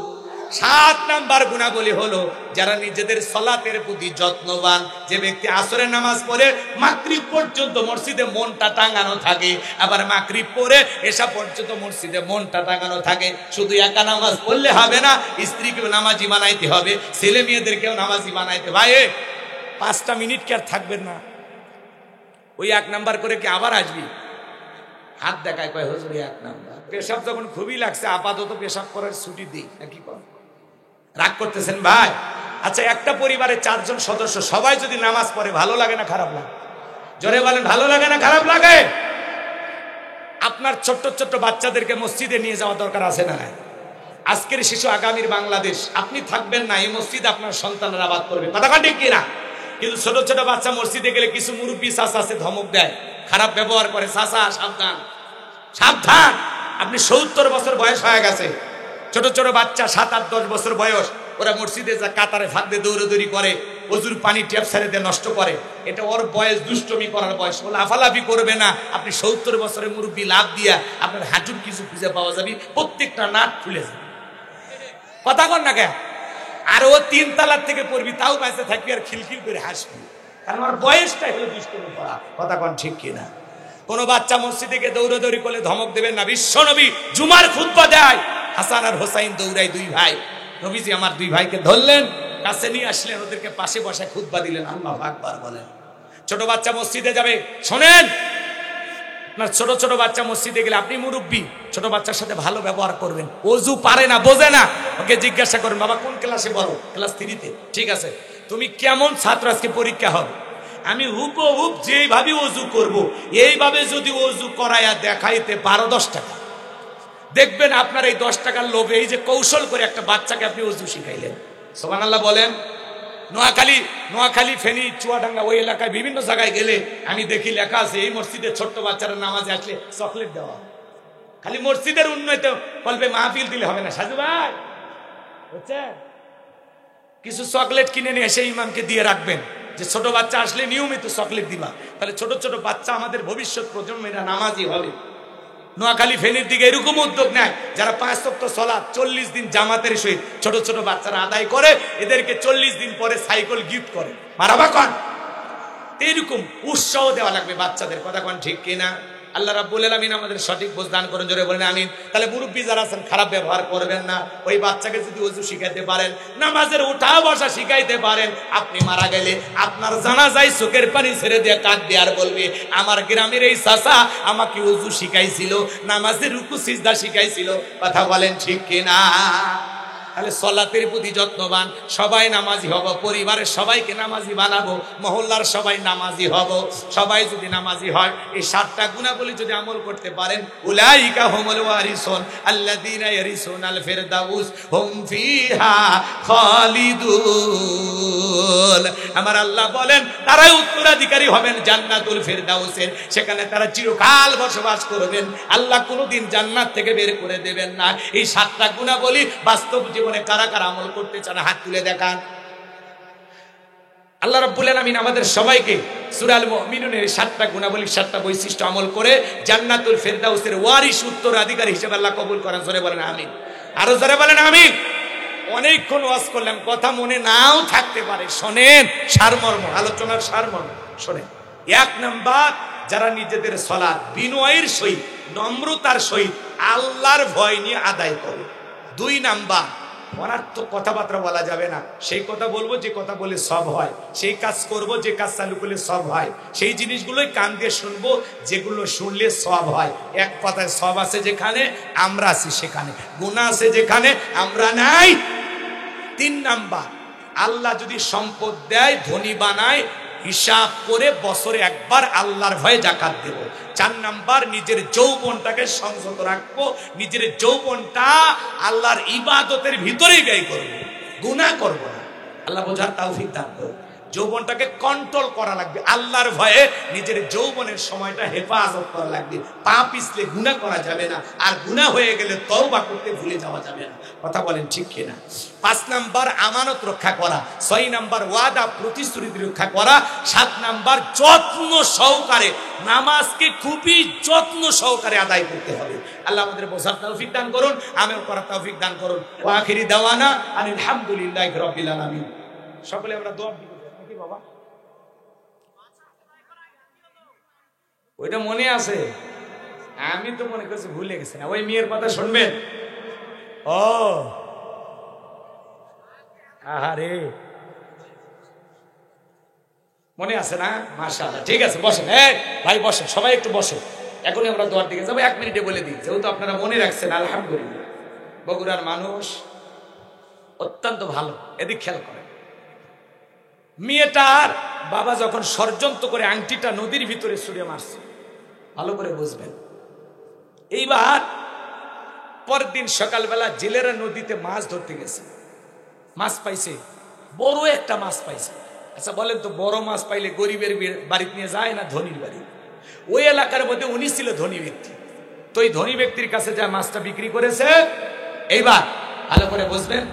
S1: 7 নাম্বার গুণাবলী হলো যারা নিজেদের সালাতের প্রতি যত্নবান। যে ব্যক্তি আসরের নামাজ পড়ে মাগরিব পর্যন্ত মসজিদে মনটা টাঙানো থাকে, আবার মাগরিব পড়ে এশা পর্যন্ত মসজিদে মনটা টাঙানো থাকে। শুধু একা নামাজ পড়লে হবে না, স্ত্রীকেও নামাজি বানাইতে হবে, ছেলে মেয়েদেরকেও নামাজি বানাইতে। ভাই 5টা মিনিট কি আর থাকবেন না? ওই 1 নাম্বার করে কি আবার আসবি? হাত দেখায়, কয় হুজুর 1 নাম্বার। পেশাব যখন খুবই লাগছে আপাতত পেশাব করার ছুটি দিই নাকি? রাগ করতেছেন ভাই? আচ্ছা, একটা পরিবারে 4 জন সদস্য, সবাই যদি নামাজ পড়ে ভালো লাগে না খারাপ লাগে? জোরে বলেন, ভালো লাগে না খারাপ লাগে? আপনার ছোট্ট ছোট্ট বাচ্চাদেরকে মসজিদে নিয়ে যাওয়া দরকার আছে না? আজকের শিশু আগামীর বাংলাদেশ। আপনি থাকবেন না, এই মসজিদ আপনার সন্তানরা আবাদ করবে। কথা ঠিক কিনা? কিন্তু ছোট ছোট বাচ্চা মসজিদে গেলে কিছু মুরব্বী চাচা আছে ধমক দেয়, খারাপ ব্যবহার করে। চাচা সাবধান, সাবধান। আপনি 70 বছর বয়স হয়ে গেছে, ছোট ছোট বাচ্চা 7, 8, 10 বছর বয়স, ওরা মসজিদে যা কাতারে ফাঁক দিয়ে দৌড়াদৌড়ি করে, অজুর পানি ট্যাপ সারে দিয়ে নষ্ট করে। এটা ওর বয়স, দুষ্টমি করার বয়স। ও লাফালাফি করবে না। আপনি 70 বছরের মুরব্বী লাভ দিয়া আপনার হাঁটুর কিছু খুঁজে পাওয়া যাবে, প্রত্যেকটা নাট খুলে যাবে। কথা কন না কেন? আর ও 3 তালার থেকে পড়বি, তাও বাইসে থাকবি আর খিলখিল করে হাসবি, কারণ ওর বয়সটাই হলো দুষ্টমি করা। কথা কন ঠিক কিনা? কোন বাচ্চা মসজিদে গিয়ে দৌড়াদৌড়ি করলে ধমক দেবেন না। বিশ্বনবী জুমার খুতবা দেয়, হাসান আর হোসাইন দৌড়ায় 2 ভাই। নবীজি আমার 2 ভাইকে ধরলেন, কাছে নিয়ে আসলেন, ওদেরকে পাশে বসে খুতবা দিলেন। আল্লাহু আকবার বলেন। ছোট বাচ্চা মসজিদে যাবে, শোনেন, আপনার ছোট ছোট বাচ্চা মসজিদে গেলে আপনি মুরব্বী, ছোট বাচ্চার সাথে ভালো ব্যবহার করবেন। ওযু পারে না, বোঝে না, ওকে জিজ্ঞাসা করেন, বাবা কোন ক্লাসে পড়ো? ক্লাস 3-তে। ঠিক আছে, তুমি কেমন ছাত্র? আজকে পরীক্ষা হবে। আমি হুবহুব যেইভাবে ওযু করব, এইভাবে যদি ওযু করায়া দেখাইতে পারো 10 টাকা, দেখবেন আপনার এই 10 টাকার লোভে এই যে কৌশল করে একটা বাচ্চাকে আপনি ওযু শিখাইলেন। সুবহানাল্লাহ বলেন। নোয়াখালী, ফেনী, চুয়াডাঙ্গা ওই এলাকায় বিভিন্ন জায়গায় গেলে আমি দেখি লেখা আছে এই মসজিদে ছোট্ট বাচ্চারা নামাজে আসলে চকলেট দেওয়া। খালি মসজিদের উন্নয়ন বলবে, মাহফিল দিলে হবে না সাজু ভাই, বুঝছেন? কিছু চকলেট কিনে নিয়ে এসে ইমামকে দিয়ে রাখবেন যে ছোট বাচ্চা আসলে নিয়মিত চকলেট দিবা। তাহলে ছোট ছোট বাচ্চা আমাদের ভবিষ্যৎ প্রজন্মেরা নামাজি হবে। নোয়াখালী, ফেনীর দিকে এরকম উদ্যোগ নেয়, যারা 5 ওয়াক্ত সালাত 40 দিন জামাতের সহিত ছোট ছোট বাচ্চারা আদায় করে, এদেরকে 40 দিন পরে সাইকেল গিফট করে। মারাবা কন, এরকম উৎসাহ দেওয়া লাগবে বাচ্চাদের। কথা কন ঠিক কিনা? আল্লাহ রাব্বুল আলামিন আমাদের সঠিক বুঝ দান করেন, জোরে বলেন আমিন। তাহলে মুরব্বী যারা আছেন খারাপ ব্যবহার করবেন না। ওই বাচ্চাকে যদি ওযু শিখাইতে পারেন, নামাজের উঠা বসা শিখাইতে পারেন, আপনি মারা গেলে আপনার জানাজায় চোখের পানি ছেড়ে দিয়ে কাঁদবে আর বলবে, আমার গ্রামের এই চাচা আমাকে ওযু শিখাইছিল, নামাজের রুকু সিজদা শিখাইছিল। কথা বলেন ঠিক কিনা? তাহলে সলাতের প্রতি যত্নবান, সবাই নামাজি হব, পরিবারের সবাইকে নামাজি বানাবো, মহল্লার সবাই নামাজি হব। সবাই যদি নামাজি হয়, এই 7টা গুণাবলী যদি আমল করতে পারেন, উলাইকা হুমুল ওয়ারিসুন আল্লাযীনা ইয়ারিসুনাল ফিরদাউস হুম ফিহা খালিদুন। আমার আল্লাহ বলেন তারাই উত্তরাধিকারী হবেন জান্নাতুল ফিরদাউসের, সেখানে তারা চিরকাল বসবাস করবেন। আল্লাহ কোনোদিন জান্নাত থেকে বের করে দেবেন না। এই 7টা গুণাবলী বাস্তব জীবনে কারা কারা আমল করতে চান হাত তুলে দেখান। আল্লাহ রাব্বুল আলামিন আমাদের সবাইকে সূরা আল মুমিনুনের 7টা গুণাবলী 7টা বৈশিষ্ট্য আমল করে জান্নাতুল ফিরদাউসের ওয়ারিস উত্তরাধিকারী হিসেবে আল্লাহ কবুল করেন। জোরে বলেন আমিন। আরো জোরে বলেন আমিন। অনেকক্ষণ ওয়াজ করলাম, কথা মনে নাও থাকতে পারে, শোনেন সারমর্ম, আলোচনার সারমর্ম শোনেন। 1 নাম্বার, যারা নিজেদের সালাত বিনয়ের সহিত নম্রতার সহিত আল্লাহর ভয় নিয়ে আদায় করে। 2 নাম্বার, অনার্থক কথাবার্তা বলা যাবে না। সেই কথা বলবো যে কথা বলে সব হয়, সেই কাজ করব যে কাজ চালু করলে সব হয়, সেই জিনিসগুলোই কান দিয়ে শুনবো যেগুলো শুনলে সব হয়। এক কথায় সব আছে যেখানে আমরা আছি সেখানে, গুনাহ আছে যেখানে আমরা নাই। 3 নাম্বার, আল্লাহ যদি সম্পদ দেয়, ধনী বানায়, হিসাব করে বছরে একবার আল্লাহর ভয়ে যাকাত দেব। 4 নাম্বার, নিজের যৌবনটাকে সংযত রাখবো, নিজের যৌবনটা আল্লাহর ইবাদতের ভিতরেই ব্যয় করব, গুনাহ করব না। আল্লাহ বোঝার তৌফিক দান করুন। যৌবনটাকে কন্ট্রোল করা লাগবে, আল্লাহর ভয়ে নিজের যৌবনের সময়টা হেফাজত করা লাগবে। পা পিছলে গুনাহ করা যাবে না, আর গুনাহ হয়ে গেলে তওবা করতে ভুলে যাওয়া যাবে না। কথা বলেন ঠিক কিনা? 5 নাম্বার, আমানত রক্ষা করা। 6 নাম্বার, ওয়াদা প্রতিশ্রুতি রক্ষা করা। 7 নাম্বার, যত্ন সহকারে নামাজকে খুবই যত্ন সহকারে আদায় করতে হবে। আল্লাহ আমাদের বোঝার তৌফিক দান করুন, আমল করার তৌফিক দান করুন। ওয়া আখিরি দাওয়ানা আনিল হামদুলিল্লাহি রাব্বিল আলামিন। সকলে আমরা দোয়া করি নাকি বাবা? ওইটা মনে আছে? আমি তো মনে করছি ভুলে গেছি। না ওই মেয়ের কথা শুনবেন? ও আহারে, মনে আছে না? মাশাআল্লাহ, ঠিক আছে বসেন। ভাই বসেন, সবাই একটু বসেন। এখনই আমরা দোয়ার দিকে যাবো। 1 মিনিটে বলে দিই, যেহেতু আপনারা মনে রাখছেন আলহামদুলিল্লাহ। বগুড়ার মানুষ অত্যন্ত ভালো, এদিক খেয়াল করেন। মেয়েটার বাবা যখন ষড়যন্ত্র করে আংটিটা নদীর ভিতরে ছুঁড়ে মারছে, ভালো করে বুঝবেন। এইবার পরের দিন সকালবেলা জেলেরা নদীতে মাছ ধরতে গেছে, মাছ পাইছে, বড় একটা মাছ পাইছে। আচ্ছা বলেন তো, বড় মাছ পাইলে গরিবের বাড়িতে নিয়ে যায় না ধনীর বাড়ি? ওই এলাকার মধ্যে উনি ছিল ধনী ব্যক্তি, তো এই ধনী ব্যক্তির কাছে যা মাছটা বিক্রি করেছে। এইবার ভালো করে বুঝবেন,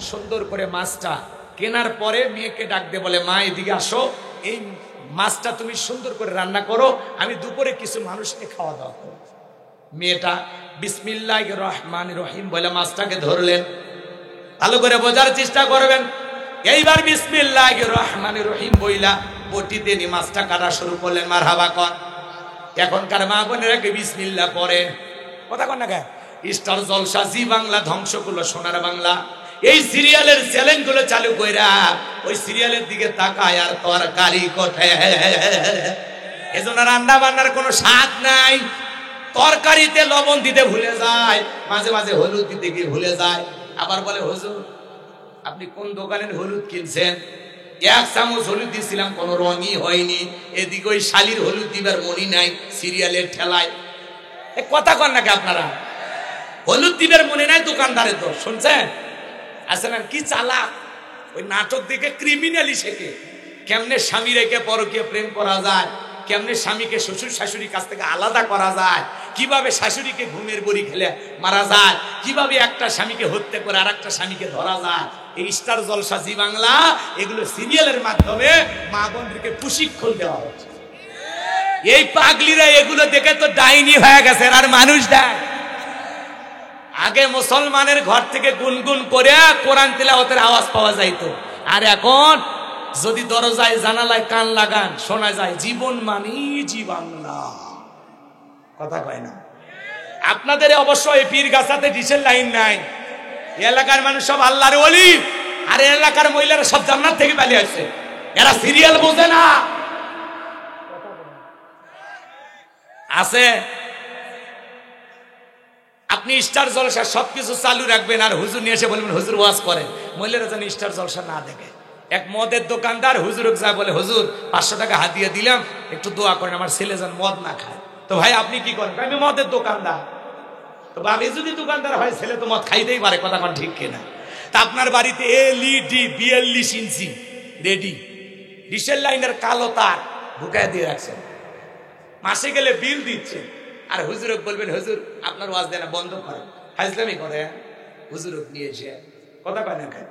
S1: সুন্দর করে মাছটা কেনার পরে মেয়েকে ডাক দিয়ে বলে, মা এদিকে আসো, এই মাছটা তুমি সুন্দর করে রান্না করো, আমি দুপুরে কিছু মানুষকে খাওয়া দাওয়া করো। মেয়েটা বিসমিল্লাহির রহমানির রহিম বলে মাছটাকে ধরলেন। ভালো করে বোঝার চেষ্টা করবেন। এইবার বিসমিল্লাহির রহমানির রহিম বইলা বটিতে নিয়ে মাছটা কাটা শুরু করলেন। মারহাবা কর। এখনকার মা বোনেরা কি বিসমিল্লাহ পড়ে? কথা কন না? স্টার জলসা, জি বাংলা ধ্বংস করলো সোনার বাংলা। এই সিরিয়ালের চ্যালেঞ্জ গুলো চালু কইরা ওই সিরিয়ালের দিকে তাকায় আর তরকারি কোথায়। এজন্য রান্না বান্নার কোনো স্বাদ নাই। তরকারিতে লবণ দিতে ভুলে যায়, মাঝে মাঝে হলুদ দিতে গিয়ে ভুলে যায়। আবার বলে, হুজুর আপনি কোন দোকানের হলুদ কিনছেন? 1 চামচ হলুদ দিয়েছিলাম, কোনো রঙই হয়নি। এদিকে ওই শালির হলুদ দিবার মনি নাই, সিরিয়ালের ঠেলায়। কথা কন নাকি আপনারা? হলুদ দিবার মনে নাই দোকানদারের দোষ। শুনছেন? আছে না কি চালাক, ওই নাটক দেখে ক্রিমিনালি শেখে। কেমনে স্বামী রেখে পরকীয় প্রেম করা যায়, কেমনে স্বামীকে শ্বশুর শাশুড়ির কাছ থেকে আলাদা করা যায়, কিভাবে শাশুড়িকে ঘুমের বড়ি খেলে মারা যায়, কিভাবে একটা স্বামীকে হত্যা করে আর একটা স্বামীকে ধরা যায়। এই স্টার জলসা, জি বাংলা, এগুলো সিরিয়ালের মাধ্যমে মা বোনদেরকে প্রশিক্ষণ দেওয়া হচ্ছে। এই পাগলিরা এগুলো দেখে তো ডাইনি হয়ে গেছে, আর মানুষ দেয়। আগে মুসলমানের ঘর থেকে গুনগুন করে কোরআন তিলাওয়াতের আওয়াজ পাওয়া যাইতো, আর এখন যদি দরজায় জানালায় কান লাগান শোনা যায় জীবন মানি জি বাংলা। কথা কয় না? আপনাদের অবশ্যই পীরগাছাতে ডিসেল লাইন নাই। এলাকার মানুষ সব আল্লাহর ওলি, আর এলাকার মহিলারা সব জান্নাত থেকে পালিয়ে আসছে। এরা সিরিয়াল বোঝে না। আছে আপনি স্টার জলসা সবকিছু চালু রাখবেন আর হুজুর নিয়ে এসে বলবেন হুজুর ওয়াজ করেন, মহিলারা যেন স্টার জলসা না দেখে। এক মদের দোকানদার হুজুরক যায় বলে হুজুর 500 টাকা হাতিয়ে দিলাম, একটু দোয়া করেন আমার ছেলে যেন মদ না খায়। তো ভাই আপনি কি করেন? আমি মদের দোকানদার। তো আমি যদি দোকানদার হয় ছেলে তো মদ খাইতেই পারে, কথা কোন ঠিক কিনা? তা আপনার বাড়িতে এলইডি 42 ইঞ্চি রেডি ডিশের লাইনের কালো তার ঢুকায় দিয়ে রাখছেন, মাসে গেলে বিল দিচ্ছেন, আর হুজুরক বলবেন হুজুর আপনার ওয়াজ দেনা বন্ধ করেন, ফাজলামি করে হুজুরক নিয়ে এসে, কথা কয় না খায়।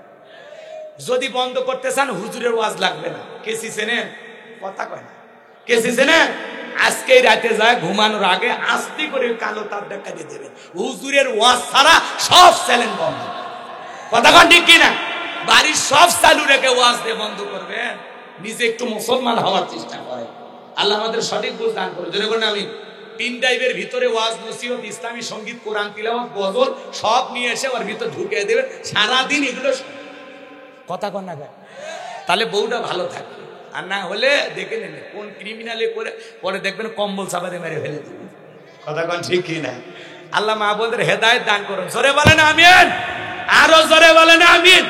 S1: যদি বন্ধ করতে চান হুজুরের ওয়াজ লাগবে না, কেসি চেনেন? কথা কয় না, কেসি চেনেন? আজকে রাতে যায় ঘুমানোর আগে আস্তে করে কালো তার দেখা দিয়ে দেবেন, হুজুরের ওয়াজ ছাড়া সব চ্যানেল বন্ধ, কথা কন ঠিক কিনা? বাড়ির সব চালু রেখে ওয়াজ দিয়ে বন্ধ করবেন, নিজে একটু মুসলমান হওয়ার চেষ্টা করেন। আল্লাহ আমাদের সঠিক বুঝ দান করুন, জোরে বলেন আমিন। পিন ড্রাইভের ভিতরে ওয়াজ, নসিহত, ইসলামী সঙ্গীত, কোরআন তিলাওয়াত, গজল সব নিয়ে এসে ওর ভিতর ঢুকিয়ে দেবেন, সারাদিন এগুলো, কথা কন না গায়, তাহলে বউটা ভালো থাকবে। আর না হলে দেখে নেন কোন ক্রিমিনালে করে পরে দেখবেন কম্বল চাপাতে মেরে ফেলে দেবে, কথা কন ঠিক কি না? আল্লাহ মা বোনদের হেদায়েত দান করুন, জোরে বলেন আমিন, আরো জোরে বলেন আমিন।